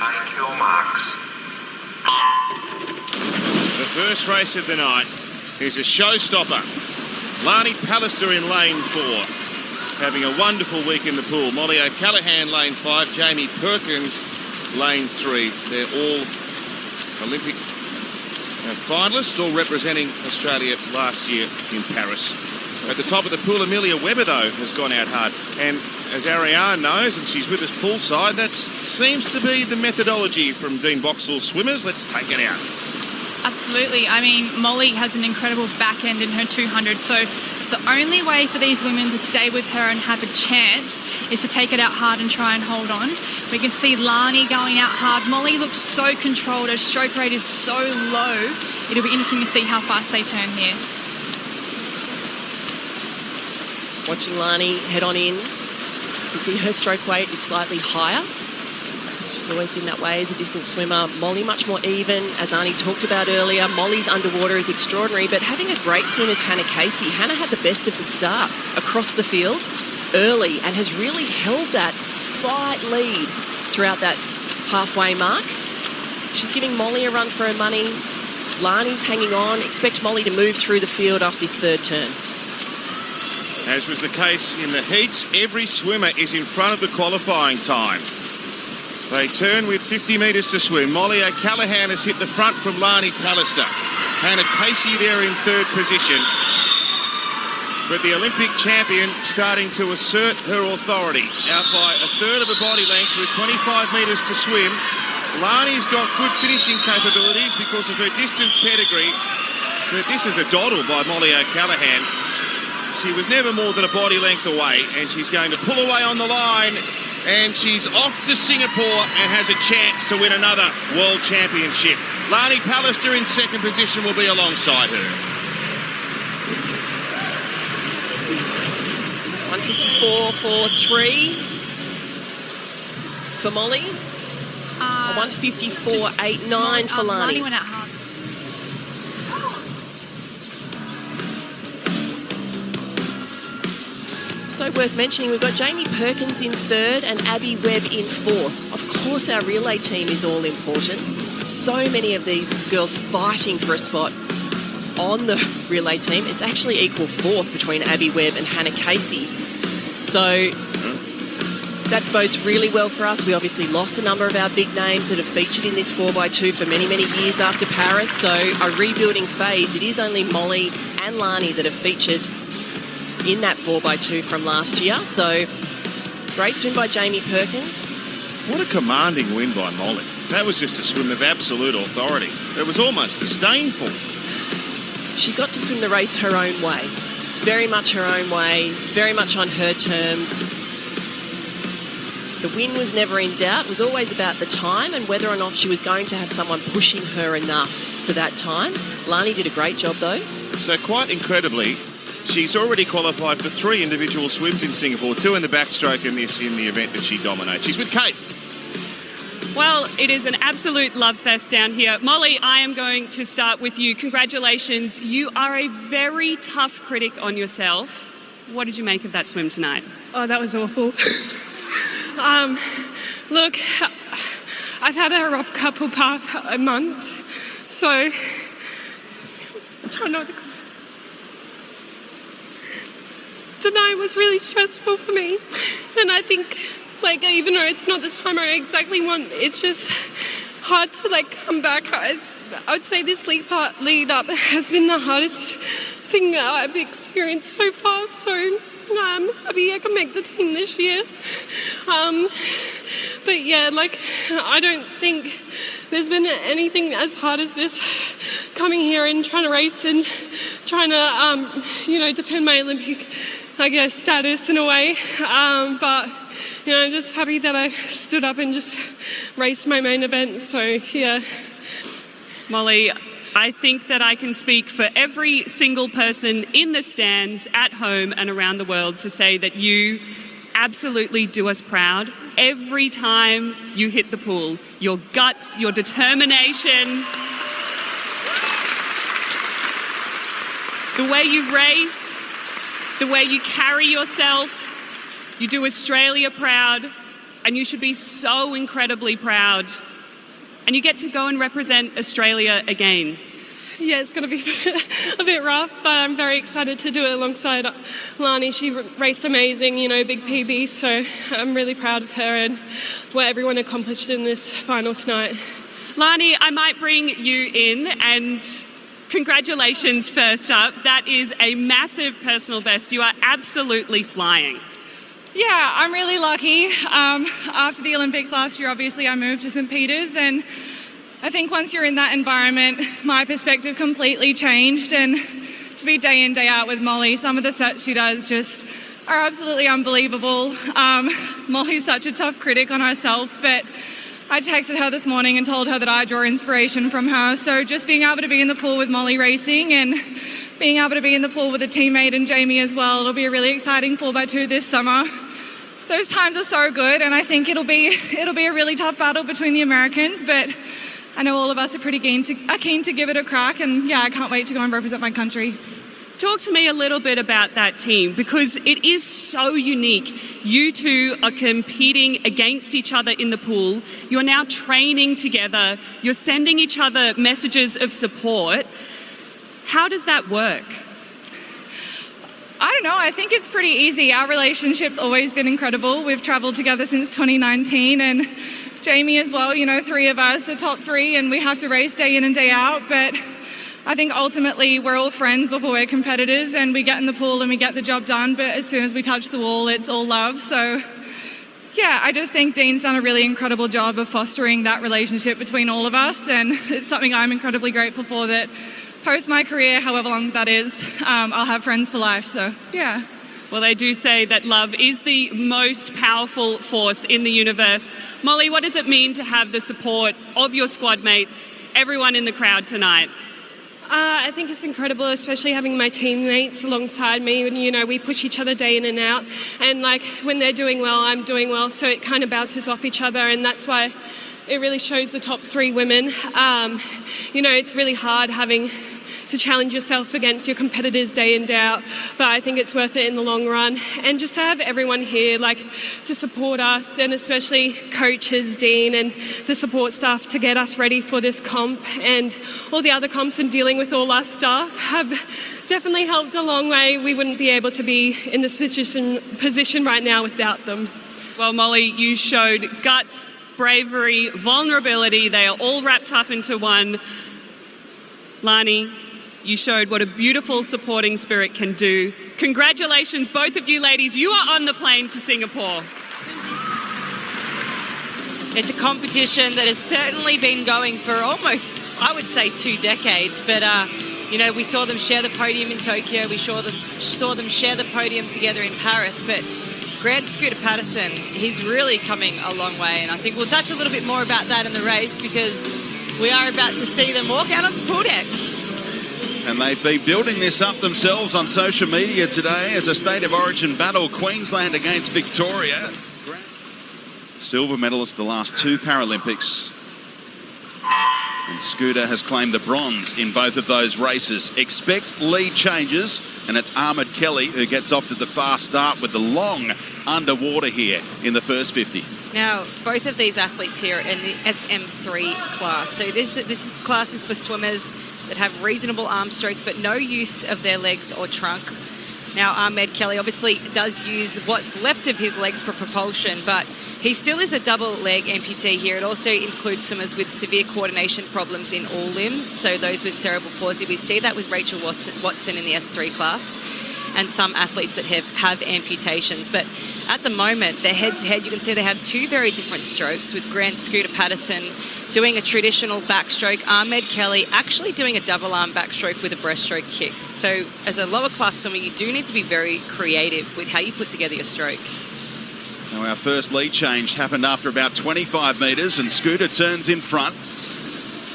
Take your marks. The first race of the night is a showstopper. Lani Pallister in lane 4, having a wonderful week in the pool. Molly O'Callaghan, lane 5. Jamie Perkins, lane 3. They're all Olympic finalists, all representing Australia last year in Paris. At the top of the pool, Amelia Webber, though, has gone out hard. And as Ariane knows, and she's with us poolside, that seems to be the methodology from Dean Boxall's swimmers. Let's take it out. Absolutely. I mean, Molly has an incredible back end in her 200, so the only way for these women to stay with her and have a chance is to take it out hard and try and hold on. We can see Lani going out hard. Molly looks so controlled. Her stroke rate is so low. It'll be interesting to see how fast they turn here. Watching Lani head on in, you can see her stroke weight is slightly higher. She's always been that way as a distance swimmer. Molly much more even, as Arnie talked about earlier. Molly's underwater is extraordinary, but having a great swim is Hannah Casey. Hannah had the best of the starts across the field early and has really held that slight lead throughout that halfway mark. She's giving Molly a run for her money. Lani's hanging on. Expect Molly to move through the field after this third turn. As was the case in the heats, every swimmer is in front of the qualifying time. They turn with 50 metres to swim. Molly O'Callaghan has hit the front from Lani Pallister. Hannah Casey there in third position. But the Olympic champion starting to assert her authority. Out by a third of a body length with 25 metres to swim. Lani's got good finishing capabilities because of her distance pedigree. But this is a dawdle by Molly O'Callaghan. She was never more than a body length away, and she's going to pull away on the line, and she's off to Singapore and has a chance to win another World Championship. Lani Pallister in second position will be alongside her. 154.43 for Molly. 154.89 for Lani. Lani went out hard. So worth mentioning, we've got Jamie Perkins in third and Abby Webb in fourth. Of course, our relay team is all important. So many of these girls fighting for a spot on the relay team. It's actually equal fourth between Abby Webb and Hannah Casey. So that bodes really well for us. We obviously lost a number of our big names that have featured in this 4x2 for many, many years after Paris. So a rebuilding phase. It is only Molly and Lani that have featured in that 4x2 from last year. So great swim by Jamie Perkins. What a commanding win by Molly. That was just a swim of absolute authority. It was almost disdainful. She got to swim the race her own way. Very much her own way, very much on her terms. The win was never in doubt. It was always about the time and whether or not she was going to have someone pushing her enough for that time. Lani did a great job though. So quite incredibly, she's already qualified for 3 individual swims in Singapore, 2 in the backstroke and this in the event that she dominates. She's with Kate. Well, it is an absolute love fest down here. Molly, I am going to start with you. Congratulations. You are a very tough critic on yourself. What did you make of that swim tonight? Oh, that was awful. Look, I've had a rough couple past months, so I'm trying not to. Tonight was really stressful for me, and I think, even though it's not the time I exactly want, it's just hard to come back. I would say this lead up has been the hardest thing that I've experienced so far. So I'm happy I can make the team this year. But yeah, I don't think there's been anything as hard as this, coming here and trying to race and trying to, defend my Olympic, status in a way. But, I'm just happy that I stood up and just raced my main event. So, yeah. Molly, I think that I can speak for every single person in the stands, at home and around the world, to say that you absolutely do us proud. Every time you hit the pool, your guts, your determination, the way you race, the way you carry yourself, you do Australia proud, and you should be so incredibly proud and you get to go and represent Australia again. Yeah, it's going to be a bit rough, but I'm very excited to do it alongside Lani. She raced amazing, big PB, so I'm really proud of her and what everyone accomplished in this final tonight. Lani, I might bring you in, and congratulations first up. That is a massive personal best. You are absolutely flying. Yeah, I'm really lucky. After the Olympics last year, obviously I moved to St. Peter's, and I think once you're in that environment, my perspective completely changed. And to be day in, day out with Molly, some of the sets she does just are absolutely unbelievable. Molly's such a tough critic on herself, but I texted her this morning and told her that I draw inspiration from her. So just being able to be in the pool with Molly racing and being able to be in the pool with a teammate and Jamie as well, it'll be a really exciting 4x2 this summer. Those times are so good, and I think it'll be a really tough battle between the Americans, but I know all of us are pretty keen to give it a crack, and yeah, I can't wait to go and represent my country. Talk to me a little bit about that team, because it is so unique. You two are competing against each other in the pool. You're now training together. You're sending each other messages of support. How does that work? I don't know. I think it's pretty easy. Our relationship's always been incredible. We've travelled together since 2019, and Jamie as well. 3 of us are top 3, and we have to race day in and day out. But I think ultimately we're all friends before we're competitors, and we get in the pool and we get the job done. But as soon as we touch the wall, it's all love. So yeah, I just think Dean's done a really incredible job of fostering that relationship between all of us, and it's something I'm incredibly grateful for, that post my career, however long that is, I'll have friends for life. So yeah. Well, they do say that love is the most powerful force in the universe. Molly, what does it mean to have the support of your squad mates, everyone in the crowd tonight? I think it's incredible, especially having my teammates alongside me. And, we push each other day in and out. And, when they're doing well, I'm doing well. So it kind of bounces off each other. And that's why it really shows the top 3 women. It's really hard having to challenge yourself against your competitors day in, day out, but I think it's worth it in the long run. And just to have everyone here to support us, and especially coaches, Dean and the support staff, to get us ready for this comp and all the other comps, and dealing with all our staff, have definitely helped a long way. We wouldn't be able to be in this position right now without them. Well, Molly, you showed guts, bravery, vulnerability. They are all wrapped up into one. Lani, you showed what a beautiful supporting spirit can do. Congratulations, both of you ladies. You are on the plane to Singapore. It's a competition that has certainly been going for almost, I would say, 2 decades. But, we saw them share the podium in Tokyo. We saw them share the podium together in Paris. But Grant Scooter Patterson, he's really coming a long way. And I think we'll touch a little bit more about that in the race, because we are about to see them walk out onto pool deck. And they've been building this up themselves on social media today as a State of Origin battle. Queensland against Victoria. Silver medalist the last 2 Paralympics. And Scooter has claimed the bronze in both of those races. Expect lead changes, and it's Ahmed Kelly who gets off to the fast start with the long underwater here in the first 50. Now, both of these athletes here are in the SM3 class. So this class is for swimmers that have reasonable arm strokes but no use of their legs or trunk. Now, Ahmed Kelly obviously does use what's left of his legs for propulsion, but he still is a double leg amputee here. It also includes swimmers with severe coordination problems in all limbs, so those with cerebral palsy. We see that with Rachel Watson in the S3 class, and some athletes that have amputations. But at the moment, they're head-to-head. You can see they have 2 very different strokes, with Grant Scooter Patterson doing a traditional backstroke, Ahmed Kelly actually doing a double-arm backstroke with a breaststroke kick. So as a lower-class swimmer, you do need to be very creative with how you put together your stroke. Now our first lead change happened after about 25 metres, and Scooter turns in front.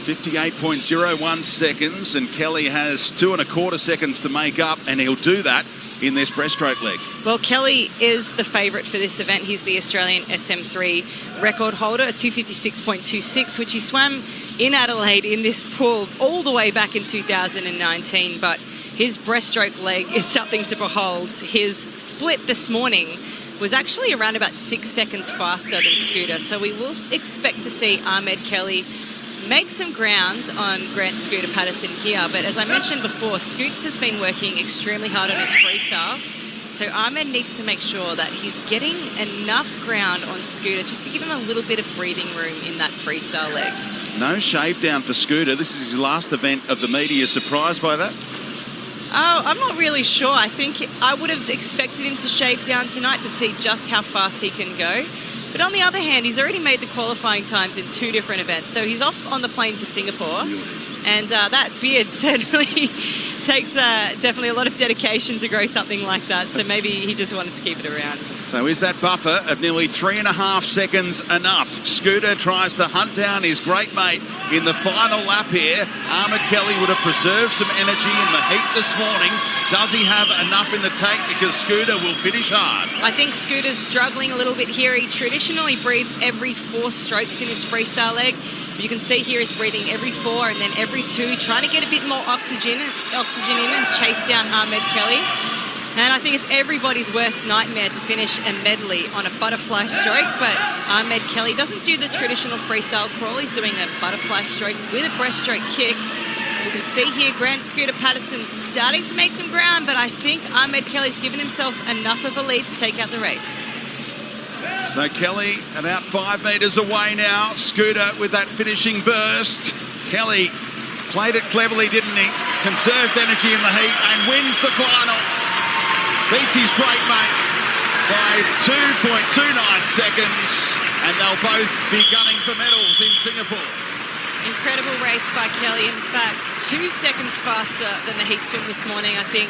58.01 seconds, and Kelly has 2 1/4 seconds to make up, and he'll do that in this breaststroke leg. Well, Kelly is the favourite for this event. He's the Australian SM3 record holder, a 256.26, which he swam in Adelaide in this pool all the way back in 2019. But his breaststroke leg is something to behold. His split this morning was actually around about 6 seconds faster than Scooter. So we will expect to see Ahmed Kelly make some ground on Grant Scooter Patterson here. But as I mentioned before, Scoots has been working extremely hard on his freestyle. So Ahmed needs to make sure that he's getting enough ground on Scooter just to give him a little bit of breathing room in that freestyle leg. No shave down for Scooter. This is his last event of the meet. Are you surprised by that? Oh, I'm not really sure. I think I would have expected him to shave down tonight to see just how fast he can go. But on the other hand, he's already made the qualifying times in 2 different events. So he's off on the plane to Singapore. And that beard certainly takes definitely a lot of dedication to grow something like that. So maybe he just wanted to keep it around. So is that buffer of nearly 3.5 seconds enough? Scooter tries to hunt down his great mate in the final lap here. Ahmed Kelly would have preserved some energy in the heat this morning. Does he have enough in the tank? Because Scooter will finish hard. I think Scooter's struggling a little bit here. He traditionally breathes every 4 strokes in his freestyle leg. You can see here he's breathing every 4 and then every 2, trying to get a bit more oxygen in and chase down Ahmed Kelly. And I think it's everybody's worst nightmare to finish a medley on a butterfly stroke, but Ahmed Kelly doesn't do the traditional freestyle crawl. He's doing a butterfly stroke with a breaststroke kick. You can see here Grant Scooter Patterson starting to make some ground, but I think Ahmed Kelly's given himself enough of a lead to take out the race. So Kelly about 5 metres away now. Scooter with that finishing burst. Kelly played it cleverly, didn't he? Conserved energy in the heat and wins the final. Beats his great mate by 2.29 seconds, and they'll both be gunning for medals in Singapore. Incredible race by Kelly. In fact, 2 seconds faster than the heat swim this morning, I think.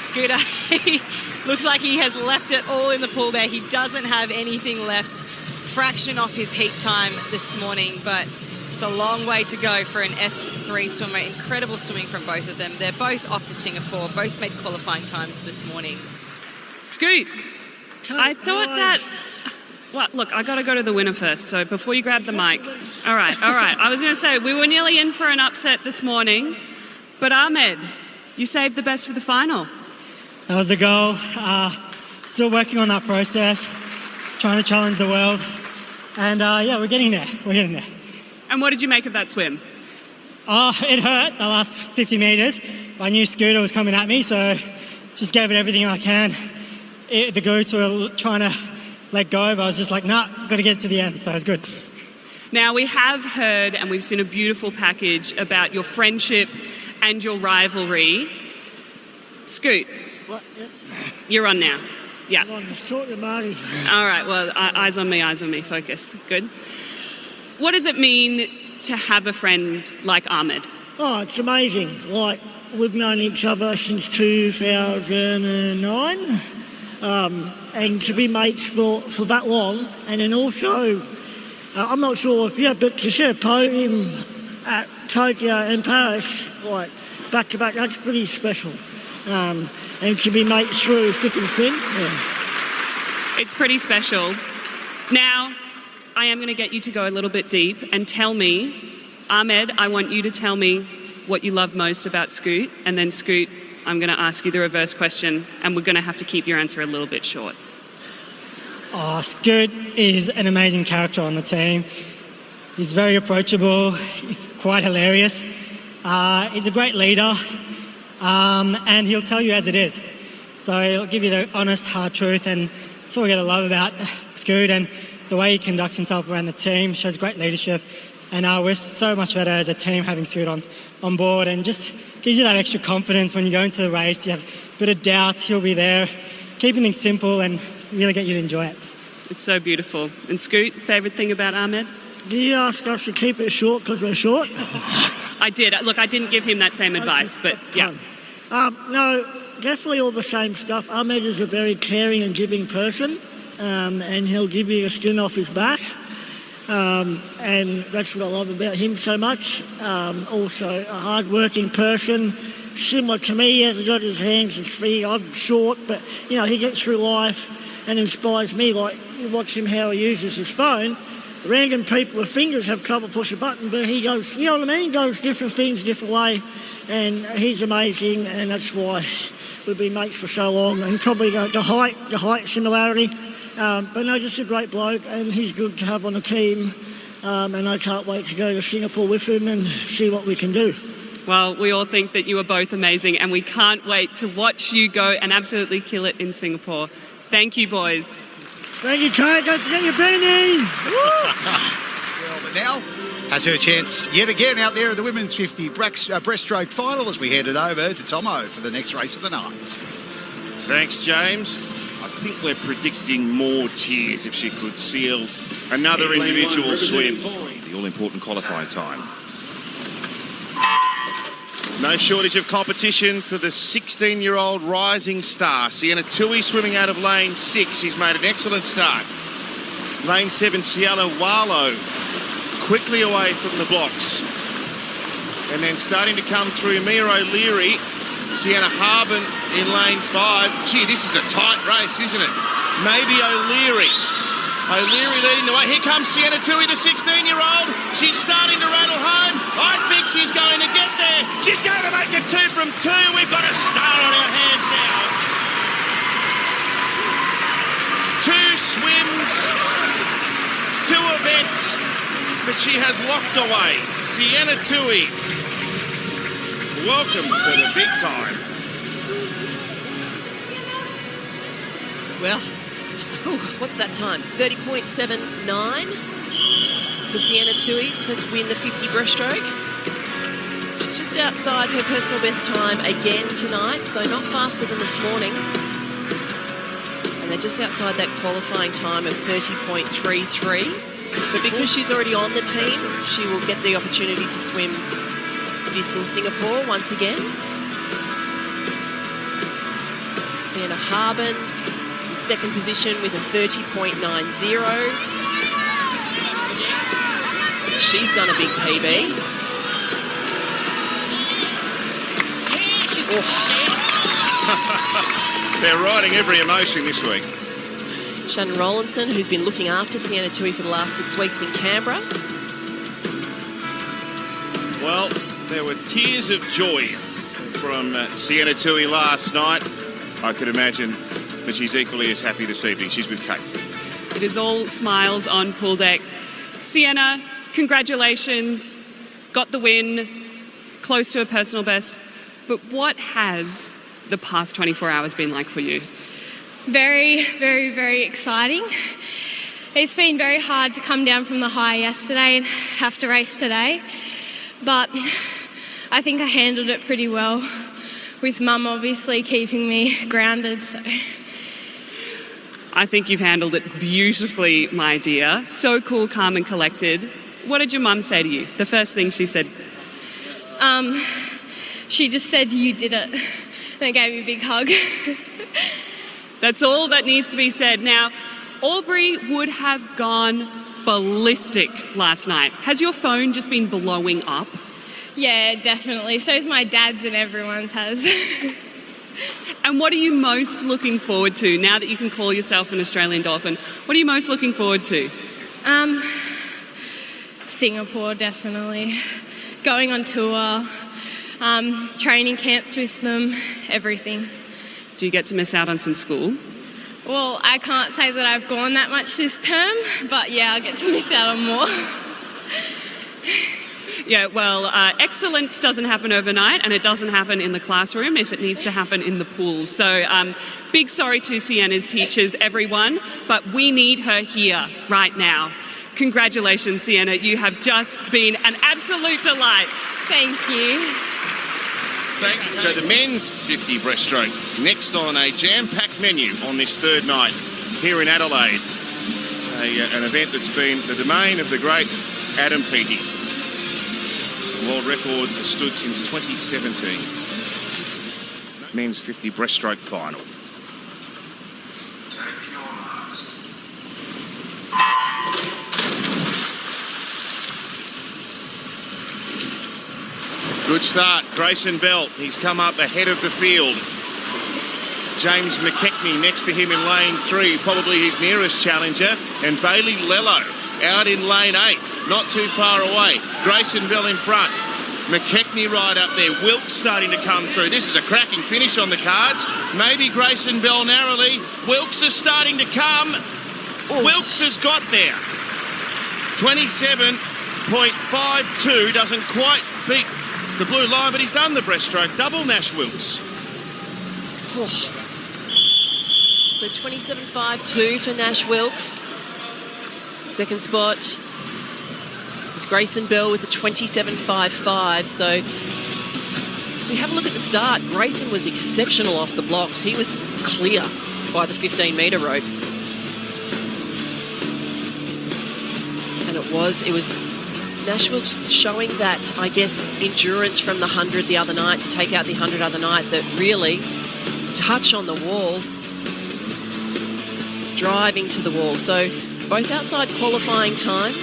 Scooter, he looks like he has left it all in the pool there. He doesn't have anything left. Fraction off his heat time this morning, but it's a long way to go for an S3 swimmer. Incredible swimming from both of them. They're both off to Singapore, both made qualifying times this morning. Scoot, I thought that... Well, look, I got to go to the winner first, so before you grab the mic. All right. I was going to say, we were nearly in for an upset this morning, but Ahmed, you saved the best for the final. That was the goal. Still working on that process, trying to challenge the world. And yeah, we're getting there. And what did you make of that swim? It hurt the last 50 metres. I knew Scooter was coming at me, so just gave it everything I can. The goats were trying to let go, but I was just like, nah, got to get to the end, so it was good. Now, we have heard and we've seen a beautiful package about your friendship and your rivalry. Scoot, What? Yep. you're on now. Yeah. I'm on. Just talk to Marty. All right, well, eyes on me, focus. Good. What does it mean to have a friend like Ahmed? Oh, it's amazing. Like, we've known each other since 2009. And to be mates for that long. And then also, I'm not sure if, yeah, but to share a podium at Tokyo and Paris, like, back to back, that's pretty special. And to be mates through thick and thin, yeah. It's pretty special. Now, I am going to get you to go a little bit deep and tell me, Ahmed, I want you to tell me what you love most about Scoot, and then Scoot, I'm going to ask you the reverse question, and we're going to have to keep your answer a little bit short. Oh, Scoot is an amazing character on the team. He's very approachable. He's quite hilarious. He's a great leader, and he'll tell you as it is. So he'll give you the honest, hard truth, and that's what we got to love about Scoot, and the way he conducts himself around the team shows great leadership. And we're so much better as a team having Scoot on board, and just gives you that extra confidence when you go into the race. You have a bit of doubt, he'll be there, keeping things simple and really get you to enjoy it. It's so beautiful. And Scoot, favourite thing about Ahmed? Do you ask us to keep it short because we're short? I did. Look, I didn't give him that same advice, but yeah. No, definitely all the same stuff. Ahmed is a very caring and giving person, and he'll give you a skin off his back. And that's what I love about him so much. Also a hard-working person, similar to me. He hasn't got his hands and feet. I'm short, but, you know, he gets through life and inspires me. Like, you watch him how he uses his phone. Random people with fingers have trouble pushing a button, but he goes, you know what I mean? He does different things, different way. And he's amazing, and that's why we've been mates for so long. And probably the height similarity. But no, just a great bloke, and he's good to have on the team. and I can't wait to go to Singapore with him and see what we can do. Well, we all think that you are both amazing, and we can't wait to watch you go and absolutely kill it in Singapore. Thank you, boys. Thank you, Kate. Don't forget your beanie. Well, but now has her chance yet again out there in the women's 50 breaststroke final as we headed over to Tomo for the next race of the night. Thanks, James. I think we're predicting more tears if she could seal another individual swim. The all-important qualifying time. No shortage of competition for the 16-year-old rising star. Sienna Tui swimming out of lane 6. She's made an excellent start. Lane 7, Cielo Walo quickly away from the blocks. And then starting to come through Mia O'Leary, Sienna Harbin in lane 5. Gee, this is a tight race, isn't it? Maybe O'Leary. O'Leary leading the way. Here comes Sienna Tui, the 16-year-old. She's starting to rattle home. I think she's going to get there. She's going to make it 2 from 2. We've got a star on our hands now. 2 swims, 2 events that she has locked away. Sienna Tui, welcome to the big time. Well, she's like, oh, what's that time? 30.79 for Sienna Tui to win the 50 breaststroke. She's just outside her personal best time again tonight, so not faster than this morning. And they're just outside that qualifying time of 30.33. So because she's already on the team, she will get the opportunity to swim this in Singapore once again. Sienna Harbin in second position with a 30.90. She's done a big PB. They're riding every emotion this week. Shannon Rowlandson, who's been looking after Sienna Tui for the last 6 weeks in Canberra. Well, there were tears of joy from Sienna Tui last night. I could imagine that she's equally as happy this evening. She's with Kate. It is all smiles on pool deck. Sienna, congratulations. Got the win, close to a personal best. But what has the past 24 hours been like for you? Very, very, very exciting. It's been very hard to come down from the high yesterday and have to race today. But I think I handled it pretty well, with Mum obviously keeping me grounded. So I think you've handled it beautifully, my dear. So cool, calm and collected. What did your mum say to you? The first thing she said? She just said, "You did it." And gave me a big hug. That's all that needs to be said. Now, Aubrey would have gone ballistic last night. Has your phone just been blowing up? Yeah, definitely. So's my dad's and everyone's has. And what are you most looking forward to now that you can call yourself an Australian Dolphin? What are you most looking forward to? Singapore, definitely. Going on tour, training camps with them, everything. Do you get to miss out on some school? Well, I can't say that I've gone that much this term, but yeah, I'll get to miss out on more. Yeah, well, excellence doesn't happen overnight, and it doesn't happen in the classroom if it needs to happen in the pool. So big sorry to Sienna's teachers, everyone, but we need her here right now. Congratulations, Sienna. You have just been an absolute delight. Thank you. Thanks. So the men's 50 breaststroke next on a jam-packed menu on this third night here in Adelaide. An event that's been the domain of the great Adam Peaty. World record stood since 2017. Men's 50 breaststroke final. Good start, Grayson Bell. He's come up ahead of the field. James McKechnie next to him in lane 3, probably his nearest challenger. And Bailey Lello out in lane 8, not too far away. Grayson Bell in front. McKechnie right up there. Wilkes starting to come through. This is a cracking finish on the cards. Maybe Grayson Bell narrowly. Wilkes is starting to come. Wilkes has got there. 27.52 doesn't quite beat the blue line, but he's done the breaststroke double, Nash Wilkes. Oh. So 27.52 for Nash Wilkes. Second spot is Grayson Bell with a 27.55. So you have a look at the start. Grayson was exceptional off the blocks. He was clear by the 15-metre rope. And it was Nash Wilkes showing that, I guess, endurance from the 100 the other night, to take out the 100 other night, that really touch on the wall, driving to the wall. So both outside qualifying time.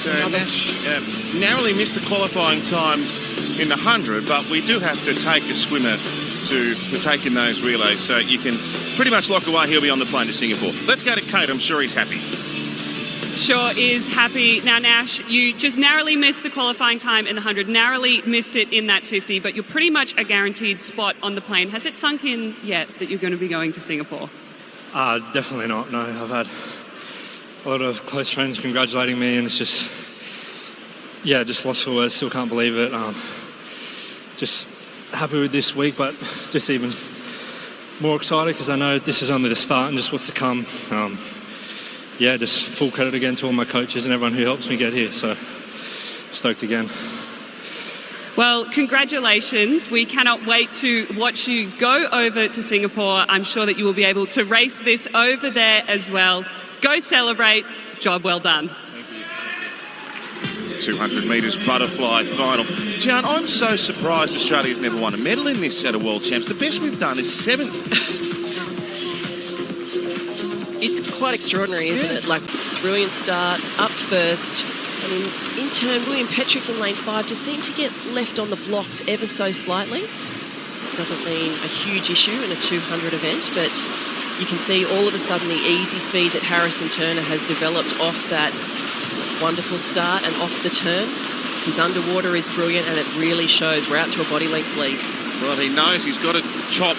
So Nash narrowly missed the qualifying time in the 100, but we do have to take a swimmer to partake in those relays, so you can pretty much lock away he'll be on the plane to Singapore. Let's go to Kate. I'm sure he's happy. Sure is happy. Now, Nash, you just narrowly missed the qualifying time in the 100, narrowly missed it in that 50, but you're pretty much a guaranteed spot on the plane. Has it sunk in yet that you're going to be going to Singapore? Definitely not, no. I've had a lot of close friends congratulating me, and it's just, just lost for words. Still can't believe it. Just happy with this week, but just even more excited because I know this is only the start and just what's to come. Just full credit again to all my coaches and everyone who helps me get here. So stoked again. Well, congratulations. We cannot wait to watch you go over to Singapore. I'm sure that you will be able to race this over there as well. Go celebrate. Job well done. 200 metres butterfly final. Gian, I'm so surprised Australia's never won a medal in this at a World Champs. The best we've done is 7th. It's quite extraordinary, isn't it? Like, brilliant start, up first. I mean, in turn, William Petrick in lane 5 just seemed to get left on the blocks ever so slightly. It doesn't mean a huge issue in a 200 event, but you can see all of a sudden the easy speed that Harrison Turner has developed off that wonderful start and off the turn. His underwater is brilliant, and it really shows. We're out to a body length lead. Well, he knows he's got to chop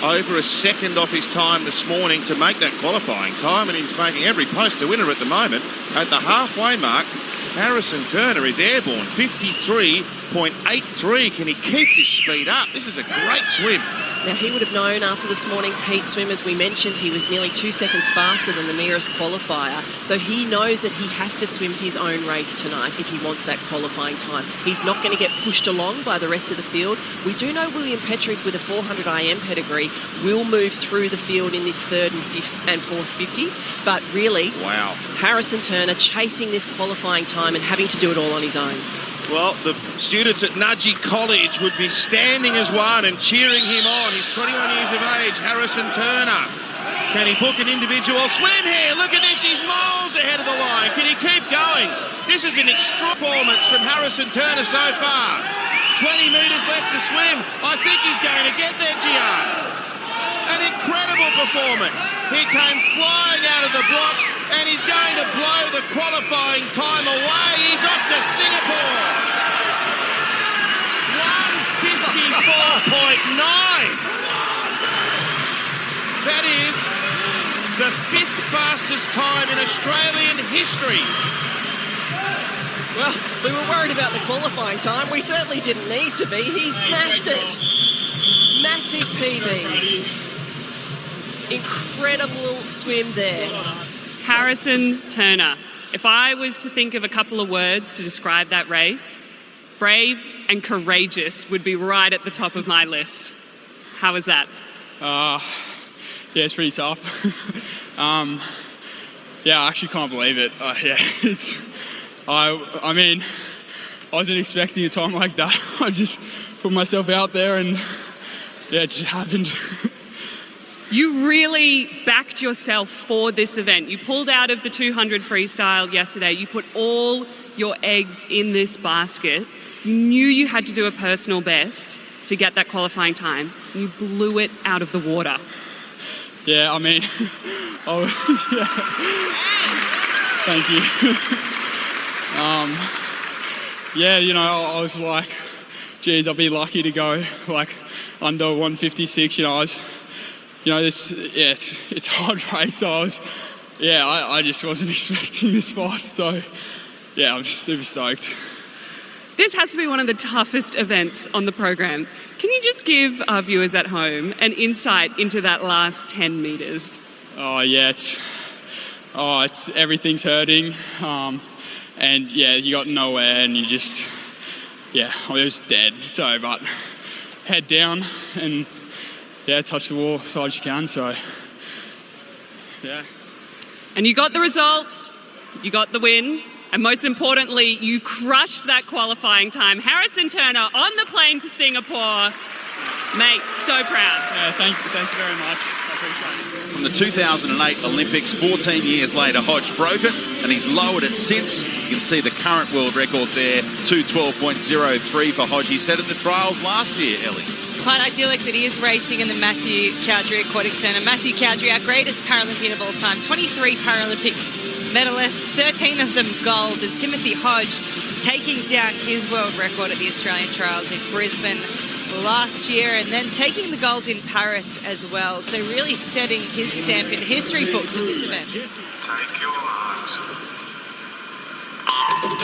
over a second off his time this morning to make that qualifying time, and he's making every post a winner at the moment. At the halfway mark, Harrison Turner is airborne, 53.83. Can he keep this speed up? This is a great swim. Now, he would have known after this morning's heat swim, as we mentioned, he was nearly 2 seconds faster than the nearest qualifier. So he knows that he has to swim his own race tonight if he wants that qualifying time. He's not going to get pushed along by the rest of the field. We do know William Petrick, with a 400 IM pedigree, will move through the field in this third and fourth 50. But really, wow, Harrison Turner chasing this qualifying time and having to do it all on his own. Well, the students at Nudgee College would be standing as one and cheering him on. He's 21 years of age, Harrison Turner. Can he book an individual swim here? Look at this, he's miles ahead of the line. Can he keep going? This is an extra performance from Harrison Turner so far. 20 metres left to swim. I think he's going to get there, Gian. An incredible performance. He came flying out of the blocks, and he's going to blow the qualifying time away. He's off to Singapore. 1:54.9. That is the 5th fastest time in Australian history. Well, we were worried about the qualifying time. We certainly didn't need to be. He smashed it. Massive PB. Incredible swim there. Harrison Turner. If I was to think of a couple of words to describe that race, brave and courageous would be right at the top of my list. How was that? It's pretty tough. I actually can't believe it. I mean, I wasn't expecting a time like that. I just put myself out there and it just happened. You really backed yourself for this event. You pulled out of the 200 freestyle yesterday. You put all your eggs in this basket. You knew you had to do a personal best to get that qualifying time. You blew it out of the water. Yeah, I mean, thank you. I was like geez, I'll be lucky to go like under 156. It's a hard race. So I just wasn't expecting this fast. So yeah, I'm just super stoked. This has to be one of the toughest events on the program. Can you just give our viewers at home an insight into that last 10 metres? Oh yeah, it's everything's hurting, and yeah, you got nowhere, and you just I was dead. So, but head down and touch the wall as hard as you can. So yeah. And you got the results, you got the win. And most importantly, you crushed that qualifying time. Harrison Turner on the plane to Singapore. Mate, so proud. Yeah, thank you very much. I appreciate it. From the 2008 Olympics, 14 years later, Hodge broke it, and he's lowered it since. You can see the current world record there, 2:12.03 for Hodge. He set at the trials last year, Ellie. Quite idyllic that he is racing in the Matthew Cowdery Aquatic Centre. Matthew Cowdery, our greatest Paralympian of all time, 23 Paralympic medalists, 13 of them gold, and Timothy Hodge taking down his world record at the Australian Trials in Brisbane last year, and then taking the gold in Paris as well. So really setting his stamp in the history books of this event.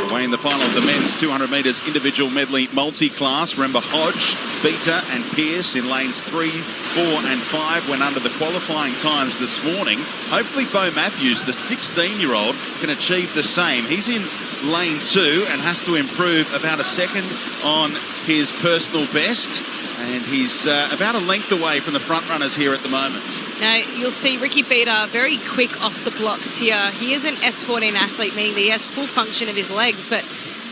Away in the final of the men's 200 metres individual medley multi-class. Remember, Hodge, Beta and Pearce in lanes 3, 4 and 5 went under the qualifying times this morning. Hopefully Bo Matthews, the 16-year-old, can achieve the same. He's in lane 2 and has to improve about a second on his personal best. And he's about a length away from the front runners here at the moment. Now, you'll see Ricky Beta very quick off the blocks here. He is an S14 athlete, meaning that he has full function of his legs, but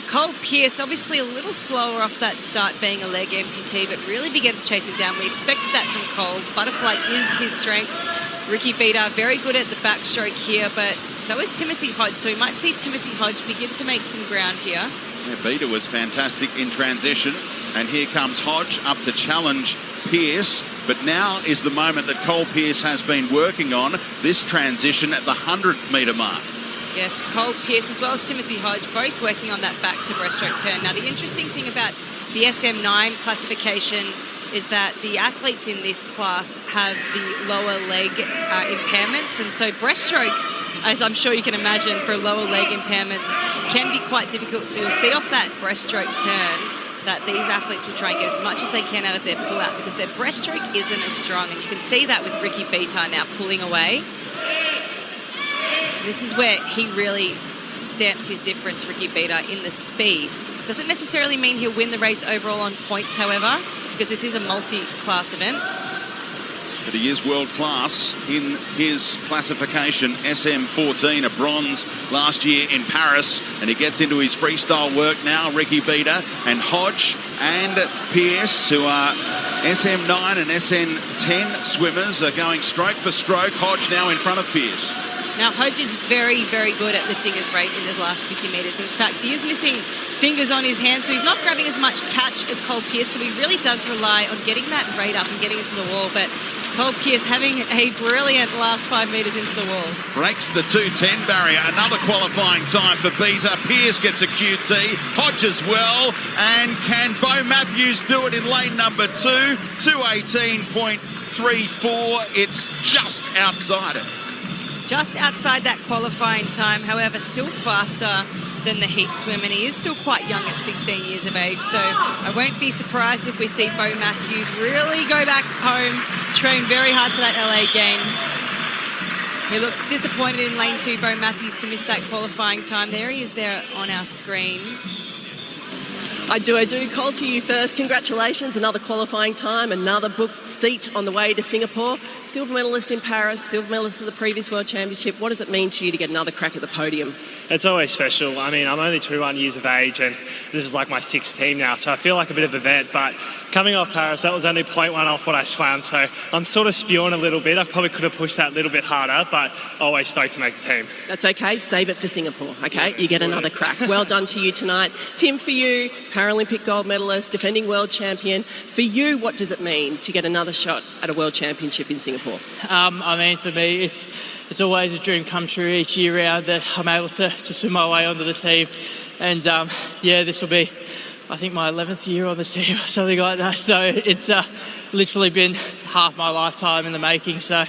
Cole Pearce obviously a little slower off that start, being a leg amputee, but really begins to chase him down. We expected that from Cole. Butterfly is his strength. Ricky Beta very good at the backstroke here, but so is Timothy Hodge. So we might see Timothy Hodge begin to make some ground here. Yeah, Beta was fantastic in transition, and here comes Hodge up to challenge Pearce, but now is the moment that Cole Pearce has been working on, this transition at the 100-metre mark. Yes, Cole Pearce as well as Timothy Hodge both working on that back to breaststroke turn. Now, the interesting thing about the SM9 classification is that the athletes in this class have the lower leg impairments, and so breaststroke, as I'm sure you can imagine, for lower leg impairments can be quite difficult. So you'll see off that breaststroke turn that these athletes will try and get as much as they can out of their pull-out because their breaststroke isn't as strong, and you can see that with Ricky Beta now pulling away. This is where he really stamps his difference, Ricky Beta, in the speed. Doesn't necessarily mean he'll win the race overall on points, however, because this is a multi-class event. But he is world class in his classification, SM14, a bronze last year in Paris, and he gets into his freestyle work now. Ricky Beta and Hodge and Pearce, who are SM9 and SN10 swimmers, are going stroke for stroke. Hodge now in front of Pearce. Now, Hodge is very, very good at lifting his weight in the last 50 metres. In fact, he is missing fingers on his hands, so he's not grabbing as much catch as Cole Pearce, so he really does rely on getting that rate up and getting it to the wall. But Cole Pearce having a brilliant last 5 metres into the wall. Breaks the 2:10 barrier. Another qualifying time for Beta. Pearce gets a QT. Hodge as well. And can Bo Matthews do it in lane number 2? 2:18.34. It's just outside it. Just outside that qualifying time, however, still faster than the heat swim, and he is still quite young at 16 years of age, so I won't be surprised if we see Bo Matthews really go back home, train very hard for that LA Games. He looks disappointed in lane 2, Bo Matthews, to miss that qualifying time. There he is there on our screen. I do. Cole, to you first. Congratulations. Another qualifying time, another booked seat on the way to Singapore. Silver medalist in Paris, silver medalist at the previous World Championship. What does it mean to you to get another crack at the podium? It's always special. I mean, I'm only 21 years of age, and this is like my 6th team now, so I feel like a bit of a vet. But coming off Paris, that was only 0.1 off what I swam, so I'm sort of spewing a little bit. I probably could have pushed that a little bit harder, but always stoked to make the team. That's okay. Save it for Singapore, okay? You get another crack. Well done to you tonight. Tim, for you, Paralympic gold medalist, defending world champion. For you, what does it mean to get another shot at a world championship in Singapore? I mean, for me, it's always a dream come true each year round that I'm able to swim my way onto the team. And, this will be I think my 11th year on the team or something like that. So it's literally been half my lifetime in the making. So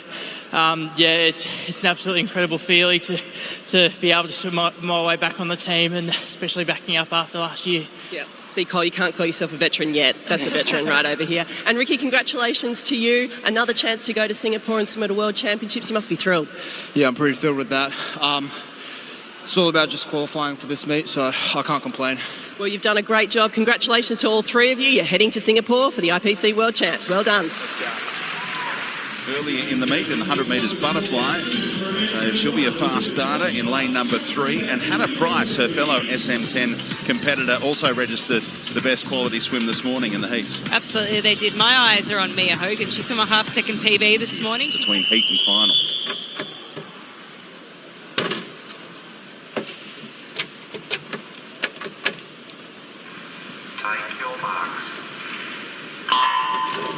it's an absolutely incredible feeling to be able to swim my way back on the team, and especially backing up after last year. Yeah. See, Cole, you can't call yourself a veteran yet. That's a veteran right over here. And Ricky, congratulations to you. Another chance to go to Singapore and swim at a World Championships. You must be thrilled. Yeah, I'm pretty thrilled with that. It's all about just qualifying for this meet, so I can't complain. Well, you've done a great job. Congratulations to all three of you. You're heading to Singapore for the IPC World Champs. Well done. Earlier in the meet in the 100 metres butterfly. So she'll be a fast starter in lane number 3. And Hannah Price, her fellow SM10 competitor, also registered the best quality swim this morning in the heats. Absolutely, they did. My eyes are on Mia Hogan. She swam a half-second PB this morning. Between heat and final.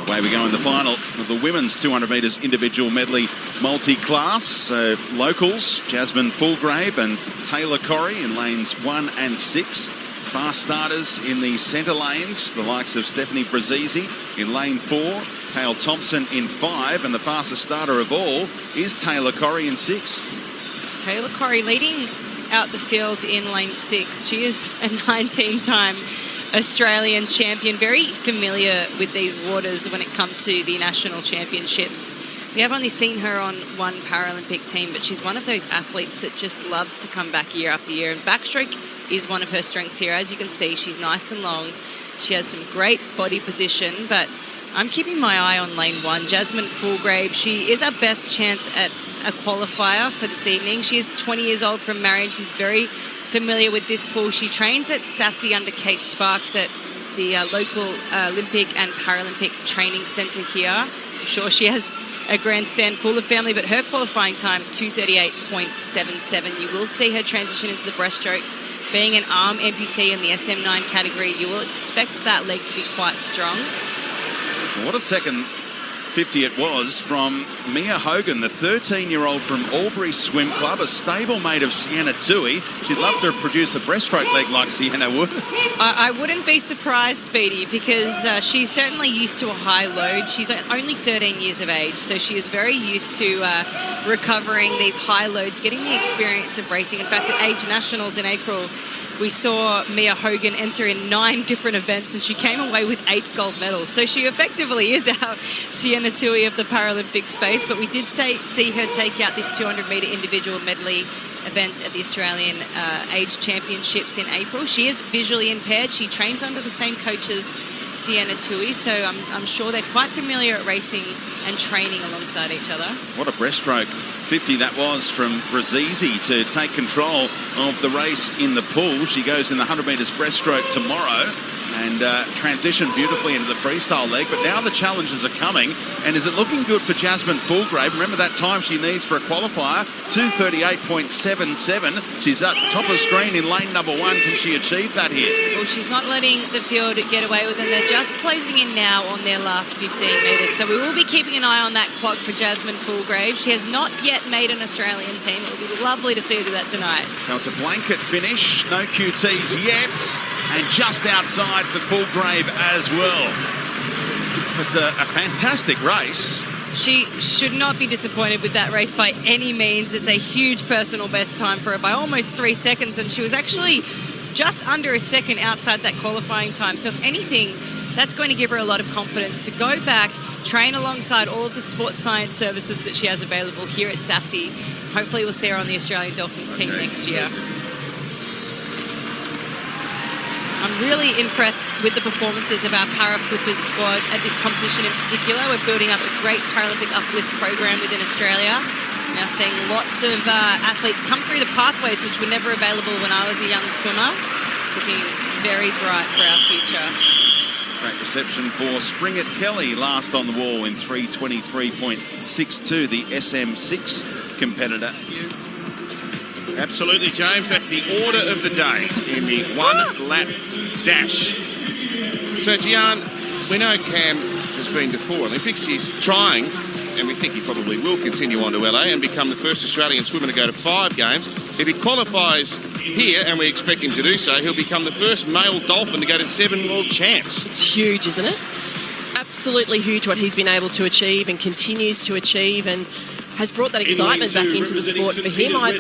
Away we go in the final of the women's 200 metres individual medley multi-class. Locals, Jasmine Fulgrave and Taylor Corrie in lanes 1 and 6. Fast starters in the centre lanes, the likes of Stephanie Brazisi in lane 4, Kale Thompson in 5, and the fastest starter of all is Taylor Corrie in 6. Taylor Corrie leading out the field in lane 6. She is a 19-time Australian champion, very familiar with these waters when it comes to the national championships. We have only seen her on one Paralympic team, but she's one of those athletes that just loves to come back year after year. And backstroke is one of her strengths here. As you can see, she's nice and long. She has some great body position, but I'm keeping my eye on lane 1. Jasmine Fulgrave, she is our best chance at a qualifier for this evening. She is 20 years old from marriage. She's very familiar with this pool. She trains at Sassy under Kate Sparks at the local Olympic and Paralympic training centre here. I'm sure she has a grandstand full of family, but her qualifying time, 2:38.77. You will see her transition into the breaststroke. Being an arm amputee in the SM9 category, you will expect that leg to be quite strong. What a second 50 it was from Mia Hogan, the 13-year-old from Albury Swim Club, a stablemate of Sienna Tui. She'd love to produce a breaststroke leg like Sienna would. I wouldn't be surprised, Speedy, because she's certainly used to a high load. She's only 13 years of age, so she is very used to recovering these high loads, getting the experience of racing. In fact, at Age Nationals in April, we saw Mia Hogan enter in 9 different events, and she came away with 8 gold medals. So she effectively is our Sienna Tui of the Paralympic space, but we did see her take out this 200-metre individual medley event at the Australian Age Championships in April. She is visually impaired. She trains under the same coach as Sienna Tui, so I'm sure they're quite familiar at racing and training alongside each other. What a breaststroke 50 that was from Brazisi to take control of the race in the pool. She goes in the 100 metres breaststroke tomorrow and transition beautifully into the freestyle leg. But now the challenges are coming. And is it looking good for Jasmine Fulgrave? Remember that time she needs for a qualifier, 2:38.77. She's at the top of the screen in lane number 1. Can she achieve that here? Well, she's not letting the field get away with it. They're just closing in now on their last 15 metres. So we will be keeping an eye on that clock for Jasmine Fulgrave. She has not yet made an Australian team. It will be lovely to see her do that tonight. So it's a blanket finish. No QTs yet. And just outside for Fulgrave as well. It's a fantastic race. She should not be disappointed with that race by any means. It's a huge personal best time for her by almost 3 seconds, and she was actually just under a second outside that qualifying time. So if anything, that's going to give her a lot of confidence to go back, train alongside all of the sports science services that she has available here at Sassy. Hopefully we'll see her on the Australian Dolphins team next year. I'm really impressed with the performances of our para-flippers squad at this competition in particular. We're building up a great Paralympic uplift program within Australia. Now seeing lots of athletes come through the pathways which were never available when I was a young swimmer. It's looking very bright for our future. Great reception for Springett Kelly, last on the wall in 3:23.62, the SM6 competitor. Absolutely, James. That's the order of the day in the one-lap dash. So, Gian, we know Cam has been to 4 Olympics. He's trying, and we think he probably will continue on to LA and become the first Australian swimmer to go to 5 games. If he qualifies here, and we expect him to do so, he'll become the first male dolphin to go to 7 world champs. It's huge, isn't it? Absolutely huge what he's been able to achieve and continues to achieve, and has brought that excitement back into the sport for him. I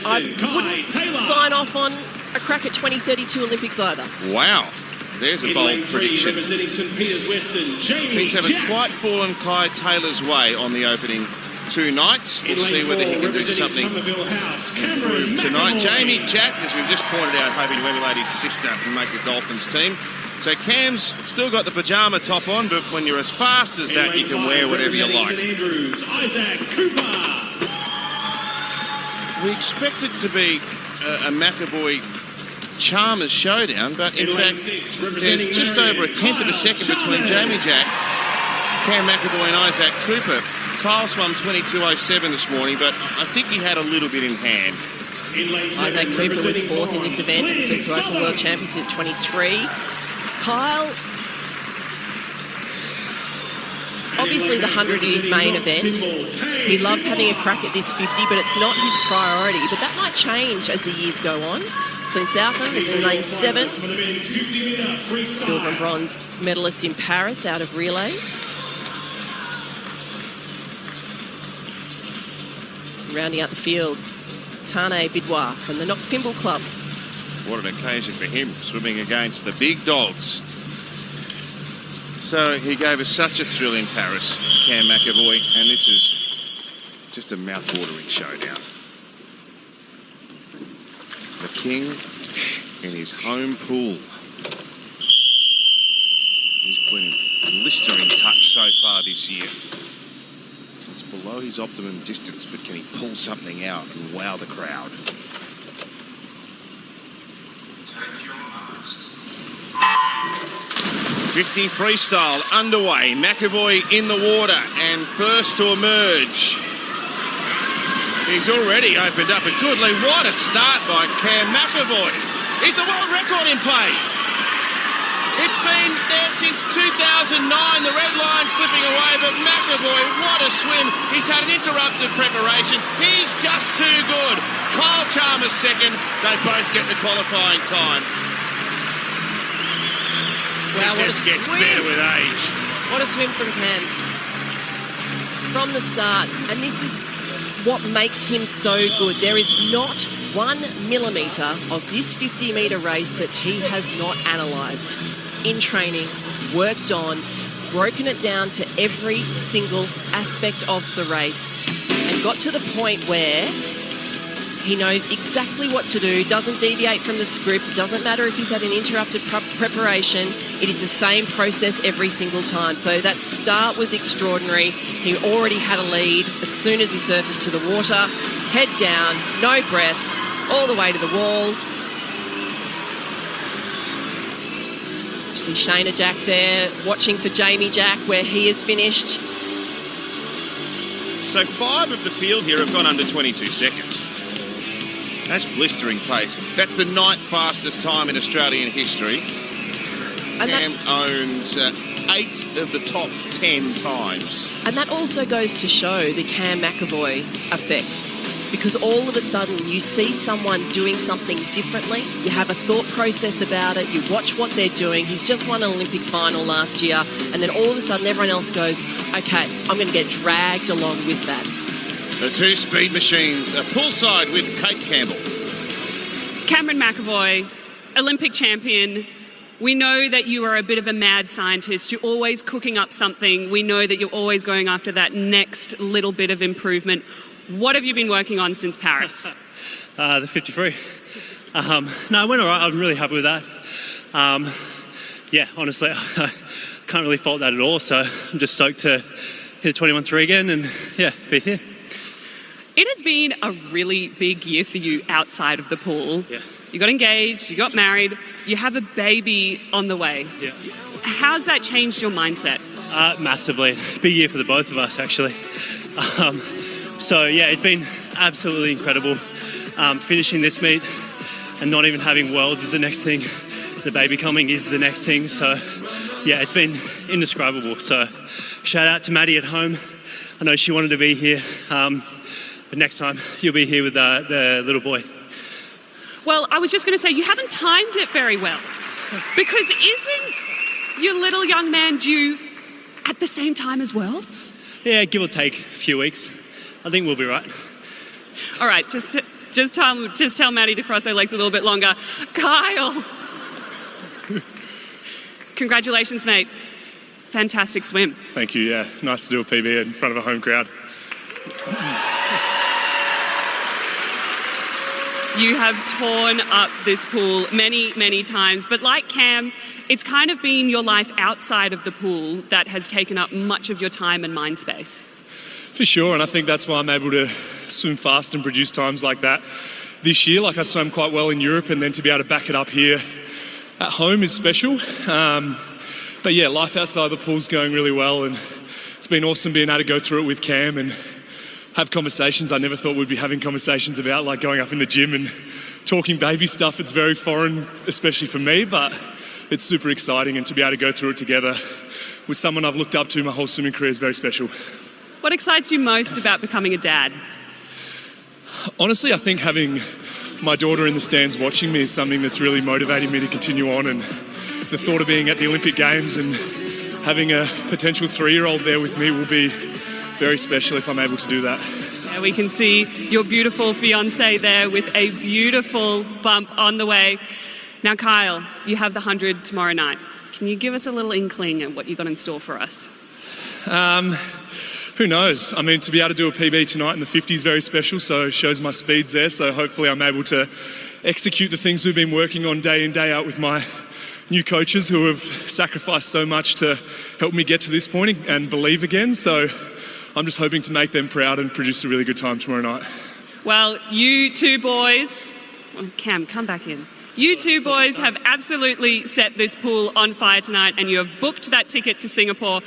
wouldn't sign off on a crack at 2032 Olympics either. Wow. There's a bold prediction. Things haven't quite fallen Kai Taylor's way on the opening 2 nights. We'll see whether he can do something improved tonight. Jamie Jack, as we've just pointed out, hoping to emulate his sister and make the Dolphins team. So Cam's still got the pyjama top on, but when you're as fast as that, you can wear whatever you like. We expect it to be a McAvoy Chalmers showdown, but in fact, there's just over 1/10 of a second between Jamie Jack, Cam McAvoy and Isaac Cooper. Kyle swam 22.07 this morning, but I think he had a little bit in hand. Isaac Cooper was 4th in this event at the Fukuoka World Championship 23. Kyle, obviously the 100 is his main event. He loves having a crack at this 50, but it's not his priority. But that might change as the years go on. Flynn Southland is in lane 7. Silver and bronze medalist in Paris out of relays. Rounding out the field, Tane Bidwa from the Knox Pinball Club. What an occasion for him, swimming against the big dogs. So he gave us such a thrill in Paris, Cam McAvoy, and this is just a mouth-watering showdown. The King in his home pool. He's been in blistering touch so far this year. It's below his optimum distance, but can he pull something out and wow the crowd? .50 freestyle underway. McAvoy in the water and first to emerge. He's already opened up a good lead. What a start by Cam McAvoy. Is the world record in play? It's been there since 2009. The red line slipping away, but McAvoy, what a swim. He's had an interrupted preparation. He's just too good. Kyle Chalmers second. They both get the qualifying time. Wow, what a This gets swim. better with age. What a swim from Cam. From the start, and this is what makes him so good. There is not 1 millimetre of this 50-metre race that he has not analysed in training, worked on, broken it down to every single aspect of the race, and got to the point where he knows exactly what to do, doesn't deviate from the script. It doesn't matter if he's had an interrupted preparation. It is the same process every single time. So that start was extraordinary. He already had a lead as soon as he surfaced to the water. Head down, no breaths, all the way to the wall. You see Shayna Jack there watching for Jamie Jack where he is finished. So 5 of the field here have gone under 22 seconds. That's blistering pace. That's the 9th fastest time in Australian history. And Cam owns 8 of the top 10 times. And that also goes to show the Cam McAvoy effect. Because all of a sudden you see someone doing something differently. You have a thought process about it. You watch what they're doing. He's just won an Olympic final last year. And then all of a sudden everyone else goes, okay, I'm going to get dragged along with that. The 2 speed machines are poolside with Kate Campbell. Cameron McAvoy, Olympic champion. We know that you are a bit of a mad scientist. You're always cooking up something. We know that you're always going after that next little bit of improvement. What have you been working on since Paris? The 50 free. No, it went all right. I'm really happy with that. Yeah, honestly, I can't really fault that at all. So I'm just stoked to hit a 21.3 again and, yeah, be here. It has been a really big year for you outside of the pool. Yeah. You got engaged, you got married, you have a baby on the way. Yeah. How's that changed your mindset? Massively. Big year for the both of us, actually. So, yeah, it's been absolutely incredible. Finishing this meet and not even having Worlds is the next thing. The baby coming is the next thing. So, yeah, it's been indescribable. So, shout out to Maddie at home. I know she wanted to be here. But next time, you'll be here with the little boy. Well, I was just going to say, you haven't timed it very well. Because isn't your little young man due at the same time as Worlds? Yeah, give or take a few weeks. I think we'll be right. All right, just tell Maddie to cross her legs a little bit longer. Kyle! Congratulations, mate. Fantastic swim. Thank you, yeah. Nice to do a PB in front of a home crowd. You have torn up this pool many, many times, but like Cam, it's kind of been your life outside of the pool that has taken up much of your time and mind space. For sure, and I think that's why I'm able to swim fast and produce times like that this year. Like I swam quite well in Europe, and then to be able to back it up here at home is special. But yeah, life outside the pool's going really well, and it's been awesome being able to go through it with Cam and have conversations I never thought we'd be having conversations about, like going up in the gym and talking baby stuff. It's very foreign, especially for me, but it's super exciting, and to be able to go through it together with someone I've looked up to my whole swimming career is very special. What excites you most about becoming a dad? Honestly, I think having my daughter in the stands watching me is something that's really motivating me to continue on, and the thought of being at the Olympic Games and having a potential 3-year-old there with me will be very special if I'm able to do that. Yeah, we can see your beautiful fiancé there with a beautiful bump on the way. Now, Kyle, you have the 100 tomorrow night. Can you give us a little inkling of what you've got in store for us? Who knows? I mean, to be able to do a PB tonight in the 50 is very special, so it shows my speeds there. So hopefully I'm able to execute the things we've been working on day in, day out with my new coaches who have sacrificed so much to help me get to this point and believe again. So I'm just hoping to make them proud and produce a really good time tomorrow night. Well, you two boys... Cam, come back in. You two boys have absolutely set this pool on fire tonight, and you have booked that ticket to Singapore.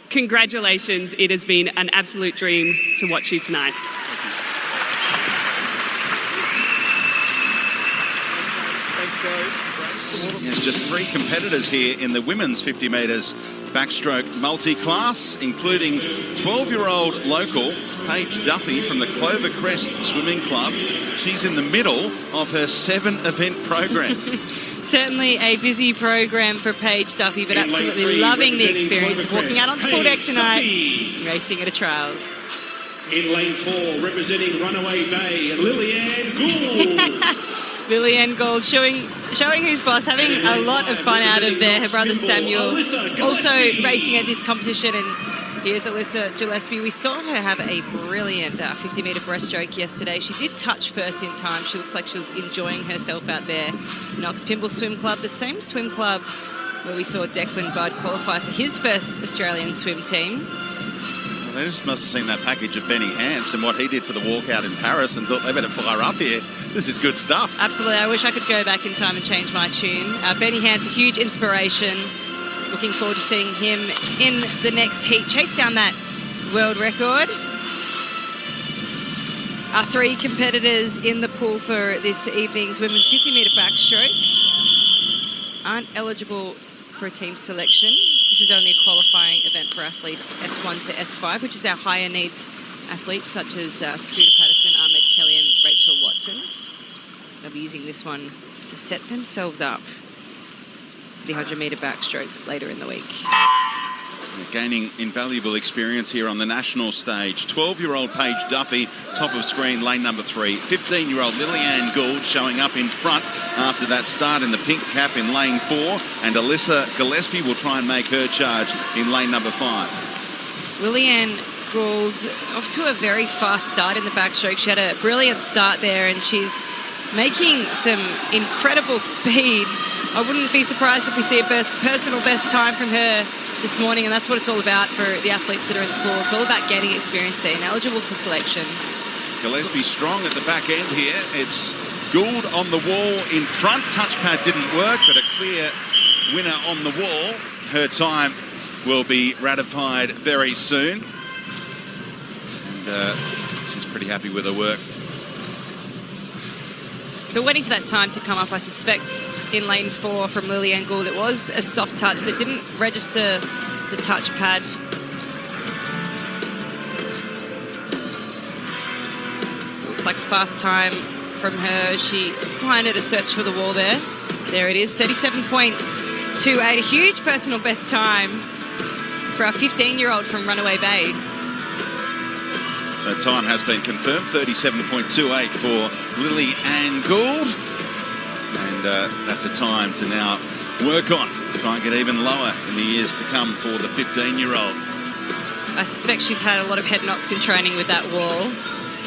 Congratulations. It has been an absolute dream to watch you tonight. There's just 3 competitors here in the women's 50 metres backstroke multi-class, including 12-year-old local Paige Duffy from the Clover Crest Swimming Club. She's in the middle of her 7-event program. Certainly a busy program for Paige Duffy, but absolutely loving the experience of walking out onto pool deck tonight, racing at a trials. In lane 4, representing Runaway Bay, Lillian Gould. Lillian Gould showing who's boss, having a lot of fun out of there. Her brother Samuel also racing at this competition, and here's Alyssa Gillespie. We saw her have a brilliant 50-metre breaststroke yesterday. She did touch first in time. She looks like she was enjoying herself out there. Knox Pymble Swim Club, the same swim club where we saw Declan Budd qualify for his first Australian swim team. They just must have seen that package of Benny Hance and what he did for the walkout in Paris and thought they better fire up here. This is good stuff. Absolutely. I wish I could go back in time and change my tune. Benny Hance, a huge inspiration. Looking forward to seeing him in the next heat. Chase down that world record. Our 3 competitors in the pool for this evening's women's 50-metre backstroke aren't eligible for a team selection. This is only a qualifying event for athletes S1 to S5, which is our higher needs athletes such as Scooter Patterson, Ahmed Kelly and Rachel Watson. They'll be using this one to set themselves up for the 100-metre backstroke later in the week. Gaining invaluable experience here on the national stage. 12-year-old Paige Duffy, top of screen, lane number 3. 15-year-old Lillian Gould showing up in front after that start in the pink cap in lane 4. And Alyssa Gillespie will try and make her charge in lane number 5. Lillian Gould off to a very fast start in the backstroke. She had a brilliant start there, and she's making some incredible speed. I wouldn't be surprised if we see a personal best time from her this morning, and that's what it's all about for the athletes that are in the pool. It's all about getting experience there and eligible for selection. Gillespie strong at the back end here. It's Gould on the wall in front. Touchpad didn't work, but a clear winner on the wall. Her time will be ratified very soon. And she's pretty happy with her work. Still waiting for that time to come up, I suspect, in lane 4 from Lillian Gould. It was a soft touch that didn't register the touchpad. Still looks like a fast time from her. She behind her to search for the wall there. There it is, 37.28, a huge personal best time for our 15-year-old from Runaway Bay. So time has been confirmed, 37.28 for Lily Ann Gould. And that's a time to now work on, try and get even lower in the years to come for the 15-year-old. I suspect she's had a lot of head knocks in training with that wall.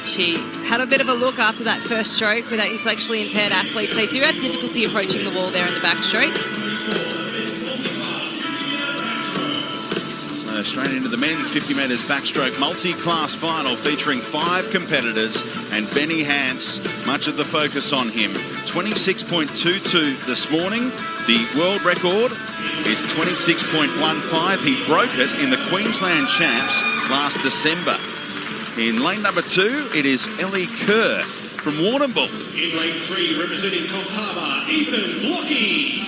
She had a bit of a look after that first stroke with our intellectually impaired athletes. They do have difficulty approaching the wall there in the backstroke. So straight into the men's 50 metres backstroke multi-class final featuring 5 competitors, and Benny Hance, much of the focus on him. 26.22 this morning. The world record is 26.15. He broke it in the Queensland Champs last December. In lane number 2, it is Ellie Kerr from Warrnambool. In lane 3, representing Coffs Harbour, Ethan Blocky.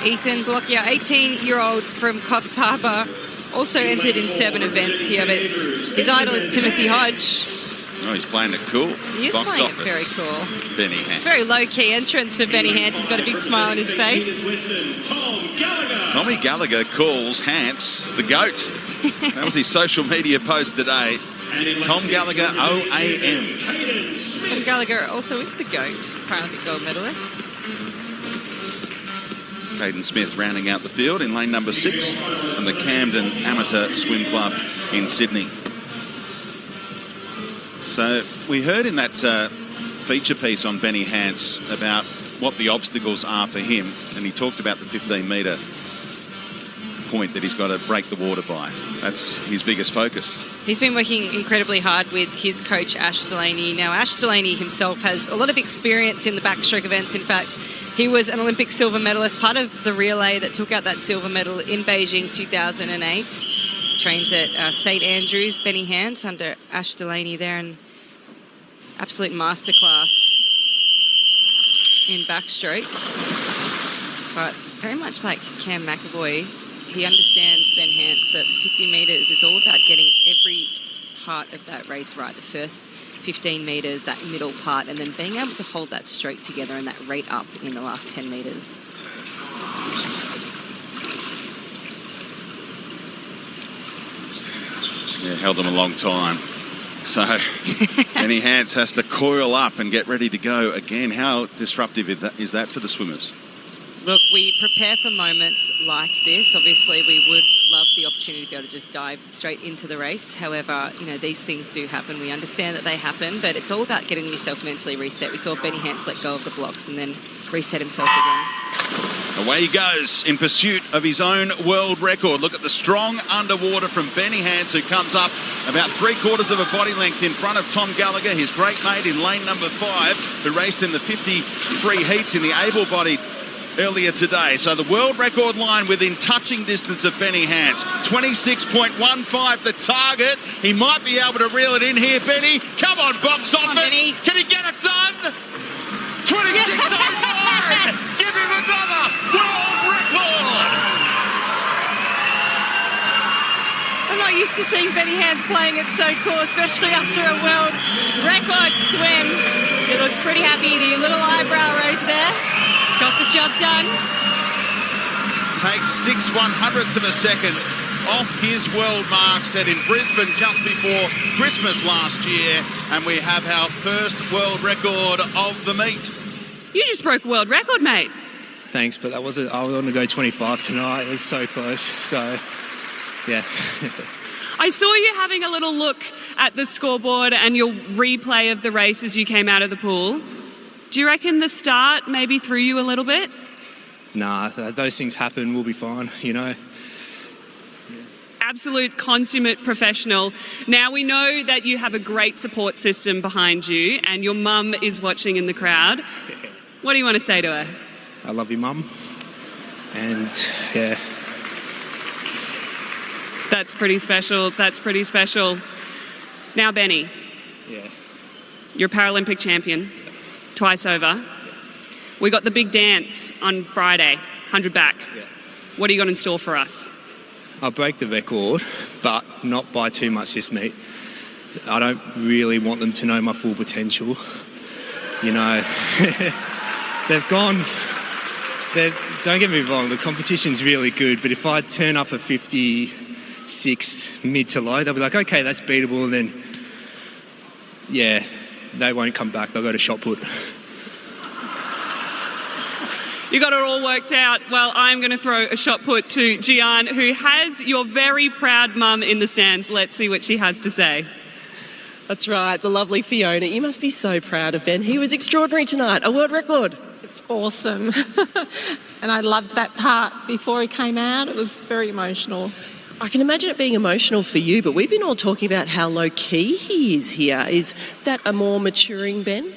Ethan Blocky, our 18-year-old from Coffs Harbour, also entered in 7 events here, but his idol is Timothy Hodge. Oh, he's playing it cool. He is Box playing office. it very cool. Benny Hance. It's a very low-key entrance for Benny Hance. He's got a big smile on his face. Tommy Gallagher calls Hance the GOAT. That was his social media post today. Tom Gallagher, OAM. Tom Gallagher also is the GOAT, Paralympic gold medalist. Caden Smith rounding out the field in lane number 6 from the Camden Amateur Swim Club in Sydney. So we heard in that feature piece on Benny Hance about what the obstacles are for him, and he talked about the 15-metre point that he's got to break the water by. That's his biggest focus. He's been working incredibly hard with his coach, Ash Delaney. Now, Ash Delaney himself has a lot of experience in the backstroke events. In fact, he was an Olympic silver medalist, part of the relay that took out that silver medal in Beijing 2008. Trains at St Andrews. Benny Hance under Ash Delaney there, and absolute masterclass in backstroke. But very much like Cam McAvoy, he understands, Ben Hance, that 50 metres is all about getting every part of that race right. The first 15 metres, that middle part, and then being able to hold that stroke together and that rate up in the last 10 metres. Yeah, held them a long time. So Benny Hance has to coil up and get ready to go again. How disruptive is that for the swimmers? Look, we prepare for moments like this. Obviously, we would love the opportunity to be able to just dive straight into the race. However, you know, these things do happen. We understand that they happen, but it's all about getting yourself mentally reset. We saw Benny Hance let go of the blocks and then reset himself again. Away he goes in pursuit of his own world record. Look at the strong underwater from Benny Hance, who comes up about 3/4 of a body length in front of Tom Gallagher, his great mate in lane number 5, who raced in the 53 heats in the able-bodied earlier today. So the world record line within touching distance of Benny Hance. 26.15 the target. He might be able to reel it in here, Benny. Come on, box office. Benny. Can he get it done? 26.05. Give him another world record. I'm not used to seeing Benny Hance playing it so cool, especially after a world record swim. He looks pretty happy. The little eyebrow raise there. Got the job done. Takes 6/100ths of a second off his world mark set in Brisbane just before Christmas last year, and we have our first world record of the meet. You just broke a world record, mate. Thanks, but that wasn't. I was going to go 25 tonight. It was so close. So, yeah. I saw you having a little look at the scoreboard and your replay of the race as you came out of the pool. Do you reckon the start maybe threw you a little bit? Nah, those things happen. We'll be fine, you know. Absolute consummate professional. Now we know that you have a great support system behind you and your mum is watching in the crowd. What do you want to say to her? I love you, Mum. And, yeah. That's pretty special. That's pretty special. Now, Benny. Yeah. You're Paralympic champion. Twice over. We got the big dance on Friday, 100 back. Yeah. What do you got in store for us? I'll break the record, but not by too much this meet. I don't really want them to know my full potential. you know, they've gone. Don't get me wrong, the competition's really good, but if I turn up a 56 mid to low, they'll be like, okay, that's beatable, and then, yeah, they won't come back. They'll go to shot put. You got it all worked out. Well, I'm going to throw a shot put to Gian, who has your very proud mum in the stands. Let's see what she has to say. That's right, the lovely Fiona. You must be so proud of Ben. He was extraordinary tonight, a world record. It's awesome. And I loved that part before he came out. It was very emotional. I can imagine it being emotional for you, but we've been all talking about how low-key he is here. Is that a more maturing Ben?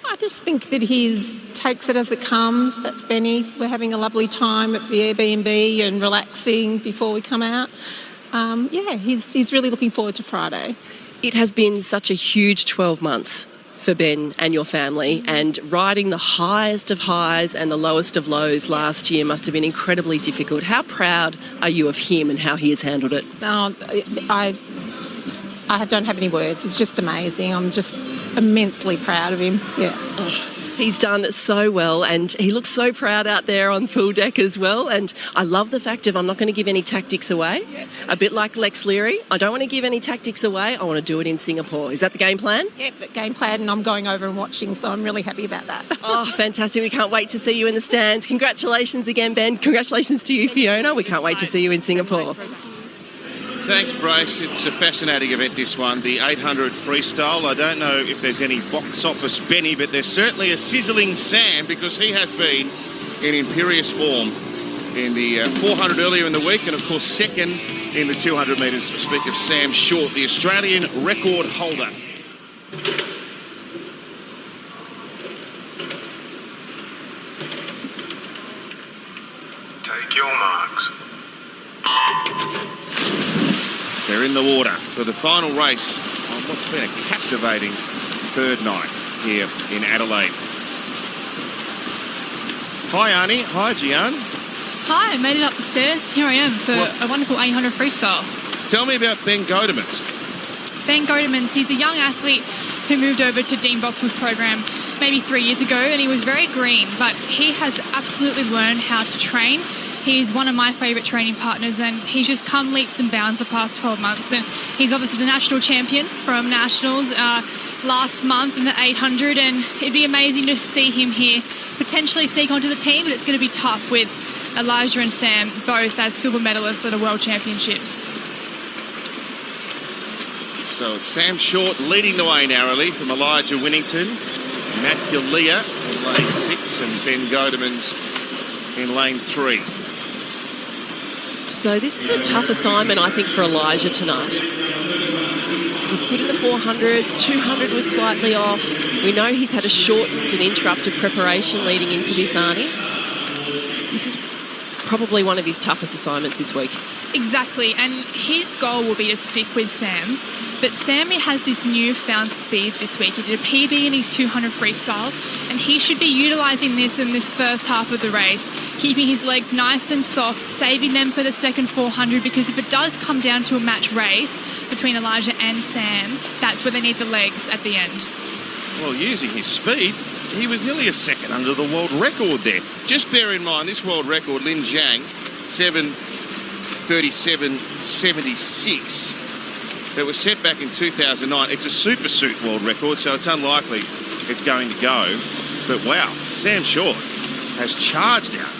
I just think that he takes it as it comes. That's Benny. We're having a lovely time at the Airbnb and relaxing before we come out. He's really looking forward to Friday. It has been such a huge 12 months for Ben and your family, and riding the highest of highs and the lowest of lows last year must have been incredibly difficult. How proud are you of him and how he has handled it? I don't have any words. It's just amazing. I'm just immensely proud of him. Yeah. He's done so well, and he looks so proud out there on pool deck as well. And I love the fact of I'm not going to give any tactics away. A bit like Lex Leary. I don't want to give any tactics away. I want to do it in Singapore. Is that the game plan? Yeah, the game plan, and I'm going over and watching, so I'm really happy about that. Oh, fantastic. We can't wait to see you in the stands. Congratulations again, Ben. Congratulations to you, Fiona. We can't wait to see you in Singapore. Thanks, Brace. It's a fascinating event, this one, the 800 freestyle. I don't know if there's any box office Benny, but there's certainly a sizzling Sam, because he has been in imperious form in the 400 earlier in the week, and of course second in the 200 metres. Speak of Sam Short, the Australian record holder. Take your marks. They're in the water for the final race on what's been a captivating third night here in Adelaide. Hi, Arnie. Hi, Gian. Hi, I made it up the stairs. Here I am for a wonderful 800 freestyle. Tell me about Ben Godemans. Ben Godemans, he's a young athlete who moved over to Dean Boxall's program maybe 3 years ago, and he was very green, but he has absolutely learned how to train. He's one of my favourite training partners, and he's just come leaps and bounds the past 12 months. And he's obviously the national champion from Nationals last month in the 800, and it'd be amazing to see him here potentially sneak onto the team, but it's going to be tough with Elijah and Sam both as silver medalists at the World Championships. So Sam Short leading the way narrowly from Elijah Winnington, Matt Galea in lane 6, and Ben Godemans in lane 3. So this is a tough assignment, I think, for Elijah tonight. He was good in the 400, 200 was slightly off. We know he's had a shortened and interrupted preparation leading into this, Arnie. This is probably one of his toughest assignments this week. Exactly, and his goal will be to stick with Sam. But Sam has this newfound speed this week. He did a PB in his 200 freestyle, and he should be utilising this in this first half of the race, keeping his legs nice and soft, saving them for the second 400, because if it does come down to a match race between Elijah and Sam, that's where they need the legs at the end. Well, using his speed, he was nearly a second under the world record there. Just bear in mind, this world record, Lin Jiang, 7:37.76. That was set back in 2009. It's a super suit world record, so it's unlikely it's going to go. But wow, Sam Short has charged out.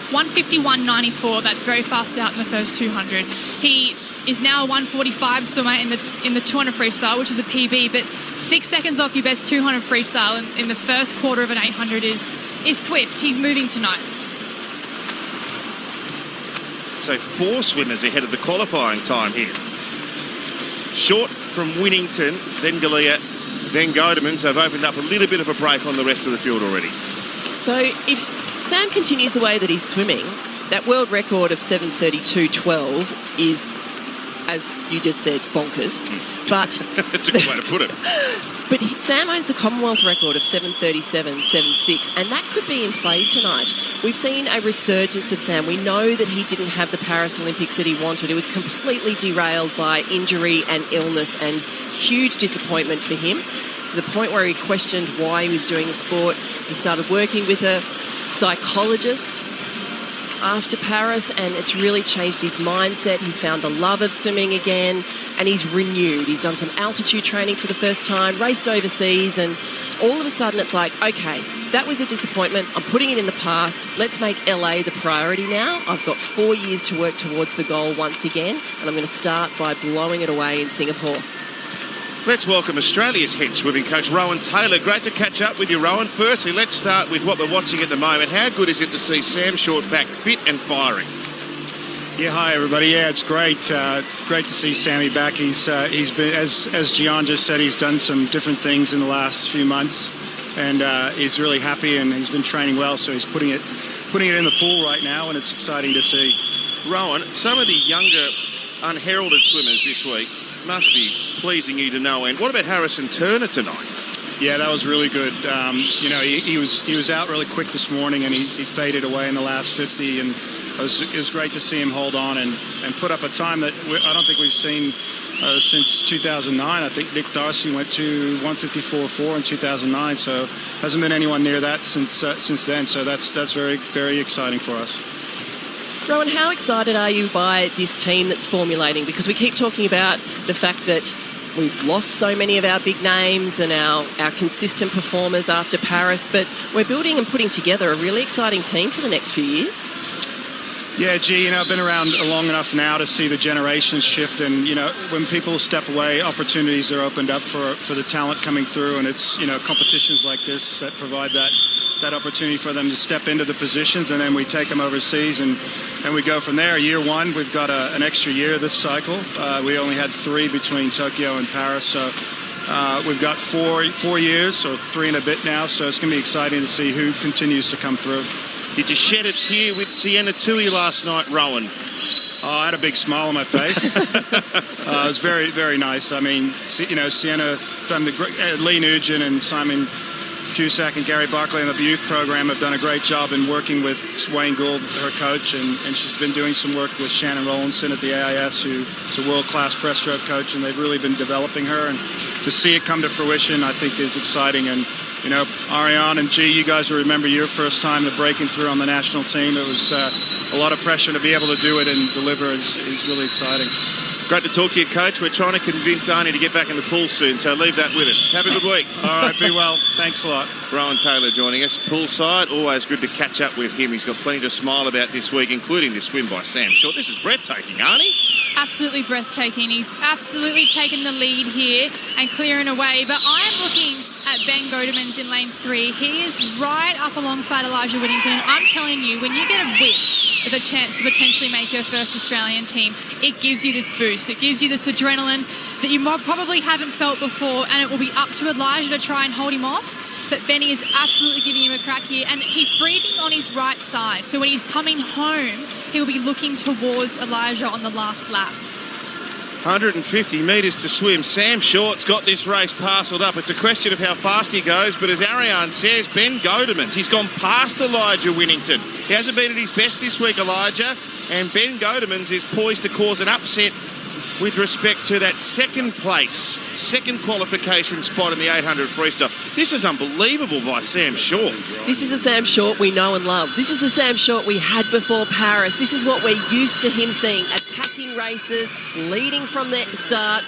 151.94, that's very fast out in the first 200. He is now a 145 swimmer in the 200 freestyle, which is a PB, but 6 seconds off your best 200 freestyle in the first quarter of an 800 is swift. He's moving tonight. So 4 swimmers ahead of the qualifying time here. Short from Winnington, then Galea, then Godemans. They've opened up a little bit of a break on the rest of the field already. So if Sam continues the way that he's swimming, that world record of 7:32.12 is, as you just said, bonkers. But that's a good way to put it. But Sam owns a Commonwealth record of 7:37.76, and that could be in play tonight. We've seen a resurgence of Sam. We know that he didn't have the Paris Olympics that he wanted. It was completely derailed by injury and illness, and huge disappointment for him. to the point where he questioned why he was doing the sport. He started working with a psychologist after Paris, and it's really changed his mindset. He's found the love of swimming again, and he's renewed. He's done some altitude training for the first time, raced overseas, and all of a sudden it's like, okay, that was a disappointment. I'm putting it in the past. Let's make LA the priority now. I've got 4 years to work towards the goal once again, and I'm going to start by blowing it away in Singapore. Let's welcome Australia's head swimming coach, Rowan Taylor. Great to catch up with you, Rowan. Firstly, let's start with what we're watching at the moment. How good is it to see Sam Short back fit and firing? Yeah, hi everybody. Yeah, it's great. Great to see Sammy back. He's been, as Gian just said, he's done some different things in the last few months, and he's really happy, and he's been training well. So he's putting it in the pool right now, and it's exciting to see. Rowan, some of the younger, unheralded swimmers this week must be pleasing you to no end. What about Harrison Turner tonight? Yeah, that was really good. He was out really quick this morning, and he faded away in the last 50, and it was great to see him hold on and put up a time that I don't think we've seen since 2009. I think Nick Darcy went to 154.4 in 2009, so hasn't been anyone near that since then. So that's very, very exciting for us. Rowan, how excited are you by this team that's formulating? Because we keep talking about the fact that we've lost so many of our big names and our consistent performers after Paris, but we're building and putting together a really exciting team for the next few years. Yeah, gee, I've been around long enough now to see the generations shift, and, when people step away, opportunities are opened up for the talent coming through, and it's, competitions like this that provide that opportunity for them to step into the positions, and then we take them overseas and we go from there. Year one, we've got an extra year this cycle. We only had 3 between Tokyo and Paris, so we've got 4 years, or 3 and a bit now, so it's going to be exciting to see who continues to come through. Did you shed a tear with Sienna Tui last night, Rowan? Oh, I had a big smile on my face. It was very, very nice. I mean, Sienna done the great. Lee Nugent and Simon Cusack and Gary Barclay in the youth program have done a great job in working with Wayne Gould, her coach, and she's been doing some work with Shannon Rowlandson at the AIS, who's a world-class breaststroke coach, and they've really been developing her. And to see it come to fruition, I think, is exciting. And Ariane and G, you guys will remember your first time to breaking through on the national team. It was a lot of pressure to be able to do it and deliver is really exciting. Great to talk to you, Coach. We're trying to convince Arnie to get back in the pool soon, so leave that with us. Have a good week. All right, be well. Thanks a lot. Rowan Taylor joining us. Poolside, always good to catch up with him. He's got plenty to smile about this week, including this swim by Sam Short. This is breathtaking, Arnie. Absolutely breathtaking. He's absolutely taken the lead here and clearing away. But I'm looking at Ben Godemans in lane 3. He is right up alongside Elijah Whittington. And I'm telling you, when you get a whiff of a chance to potentially make your first Australian team, it gives you this boost. It gives you this adrenaline that you probably haven't felt before. And it will be up to Elijah to try and hold him off. But Benny is absolutely giving him a crack here. And he's breathing on his right side. So when he's coming home, he'll be looking towards Elijah on the last lap. 150 metres to swim. Sam Short's got this race parcelled up. It's a question of how fast he goes, but as Ariane says, Ben Godemans, he's gone past Elijah Whittington. He hasn't been at his best this week, Elijah, and Ben Godemans is poised to cause an upset with respect to that second qualification spot in the 800 freestyle. This is unbelievable by Sam Short. This is the Sam Short we know and love. This is the Sam Short we had before Paris. This is what we're used to him seeing. Attacking races, leading from the start.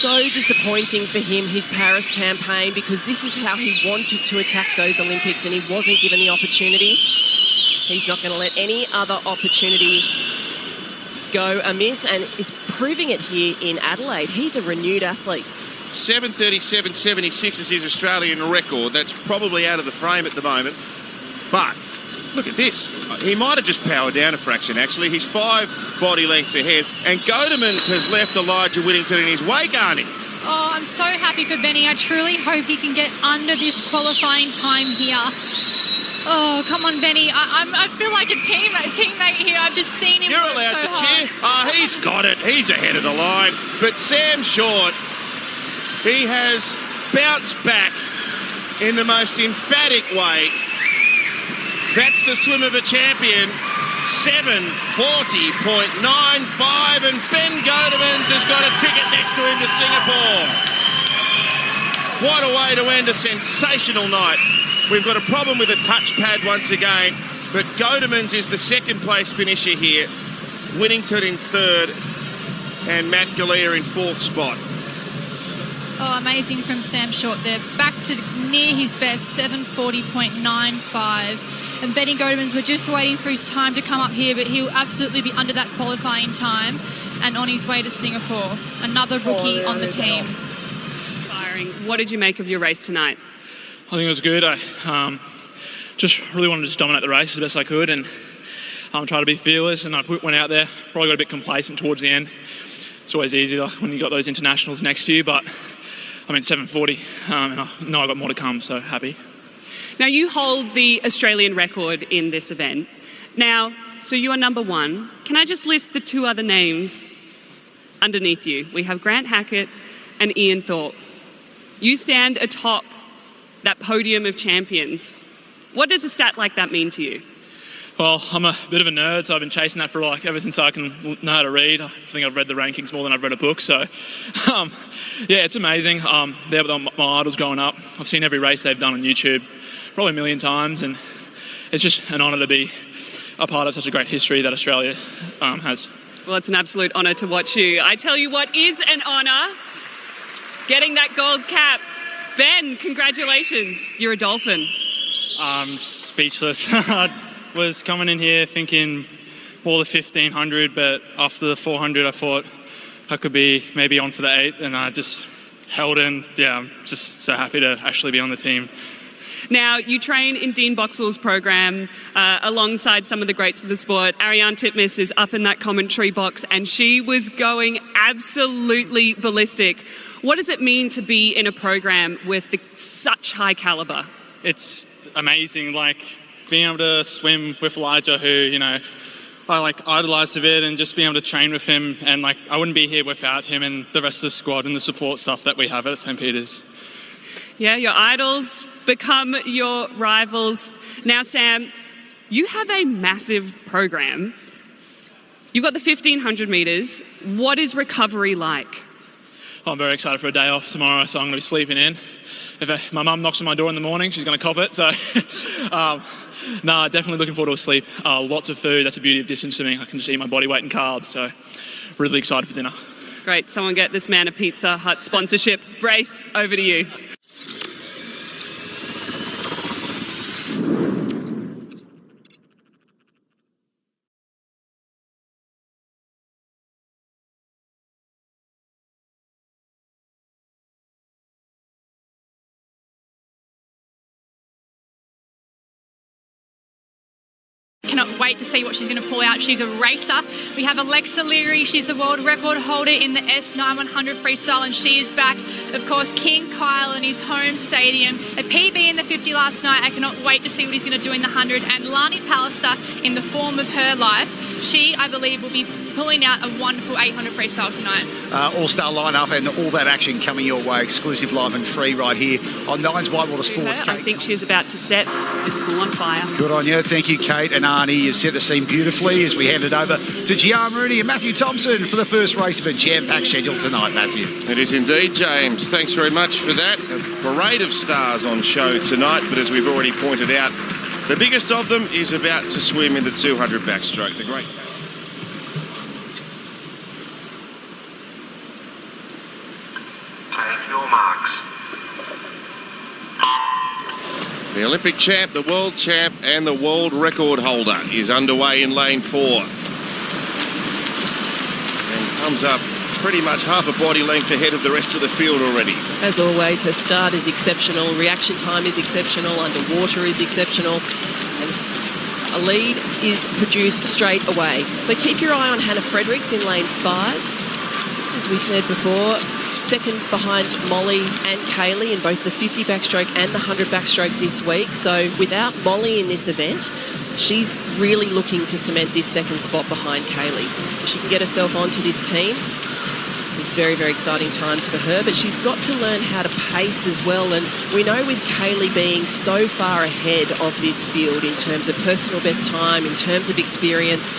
So disappointing for him, his Paris campaign, because this is how he wanted to attack those Olympics and he wasn't given the opportunity. He's not going to let any other opportunity go amiss, and is proving it here in Adelaide. He's a renewed athlete. 7:37.76 is his Australian record. That's probably out of the frame at the moment. But look at this. He might have just powered down a fraction, actually. He's 5 body lengths ahead. And Godemans has left Elijah Whittington in his wake, Arnie. Oh, I'm so happy for Benny. I truly hope he can get under this qualifying time here. Oh, come on, Benny. I feel like a teammate here. I've just seen him. You're allowed so to hard. cheer. Oh, he's got it. He's ahead of the line. But Sam Short, he has bounced back in the most emphatic way. That's the swim of a champion. 7:40.95, and Ben Godemans has got a ticket next to him to Singapore. What a way to end a sensational night. We've got a problem with a touchpad once again, but Godemans is the second place finisher here. Winnington in third and Matt Galea in fourth spot. Oh, amazing from Sam Short there. Back to near his best, 7:40.95. And Benny Godemans, we're just waiting for his time to come up here, but he'll absolutely be under that qualifying time and on his way to Singapore. Another rookie on the team. Firing. What did you make of your race tonight? I think it was good. I just really wanted to just dominate the race as best I could and try to be fearless. And I went out there, probably got a bit complacent towards the end. It's always easy when you got those internationals next to you, but I mean 7:40, and I know I got more to come, so happy. Now, you hold the Australian record in this event. Now, so you are number one. Can I just list the two other names underneath you? We have Grant Hackett and Ian Thorpe. You stand atop that podium of champions. What does a stat like that mean to you? Well, I'm a bit of a nerd, so I've been chasing that for ever since I can know how to read. I think I've read the rankings more than I've read a book, so yeah, it's amazing. They're my idols growing up. I've seen every race they've done on YouTube probably a million times, and it's just an honour to be a part of such a great history that Australia has. Well, it's an absolute honour to watch you. I tell you what is an honour, getting that gold cap. Ben, congratulations. You're a Dolphin. I'm speechless. I was coming in here thinking more the 1500, but after the 400 I thought I could be maybe on for the 8, and I just held in. Yeah, I'm just so happy to actually be on the team. Now, you train in Dean Boxall's program alongside some of the greats of the sport. Ariane Titmus is up in that commentary box, and she was going absolutely ballistic. What does it mean to be in a program with such high calibre? It's amazing, being able to swim with Elijah, who, I idolise a bit, and just being able to train with him, and I wouldn't be here without him and the rest of the squad and the support stuff that we have at St. Peter's. Yeah, your idols become your rivals. Now, Sam, you have a massive program. You've got the 1500 metres. What is recovery like? I'm very excited for a day off tomorrow, so I'm going to be sleeping in. If my mum knocks on my door in the morning, she's going to cop it. So, definitely looking forward to a sleep. Lots of food. That's the beauty of distance swimming. I can just eat my body weight in carbs. So, really excited for dinner. Great. Someone get this man a Pizza Hut sponsorship. Brace, over to you. Cannot wait to see what she's going to pull out. She's a racer. We have Alexa Leary. She's a world record holder in the S9100 freestyle, and she is back. Of course, King Kyle in his home stadium. A PB in the 50 last night. I cannot wait to see what he's going to do in the 100. And Lani Pallister in the form of her life. She, I believe, will be pulling out a wonderful 800 freestyle tonight. All-star lineup and all that action coming your way. Exclusive live and free right here on Nine's Whitewater Sports. I think she's about to set this pool on fire. Good on you. Thank you, Kate and Arnie. You've set the scene beautifully as we hand it over to Gian Rooney and Matthew Thompson for the first race of a jam-packed schedule tonight, Matthew. It is indeed, James. Thanks very much for that. A parade of stars on show tonight, but as we've already pointed out, the biggest of them is about to swim in the 200 backstroke. The great... Take your marks. The Olympic champ, the world champ, and the world record holder is underway in lane 4. And comes up pretty much half a body length ahead of the rest of the field already. As always, her start is exceptional, reaction time is exceptional, underwater is exceptional, and a lead is produced straight away. So keep your eye on Hannah Fredericks in lane 5. As we said before, second behind Molly and Kaylee in both the 50 backstroke and the 100 backstroke this week. So without Molly in this event, she's really looking to cement this second spot behind Kaylee. If she can get herself onto this team, very, very exciting times for her, but she's got to learn how to pace as well. And we know with Kaylee being so far ahead of this field in terms of personal best time, in terms of experience,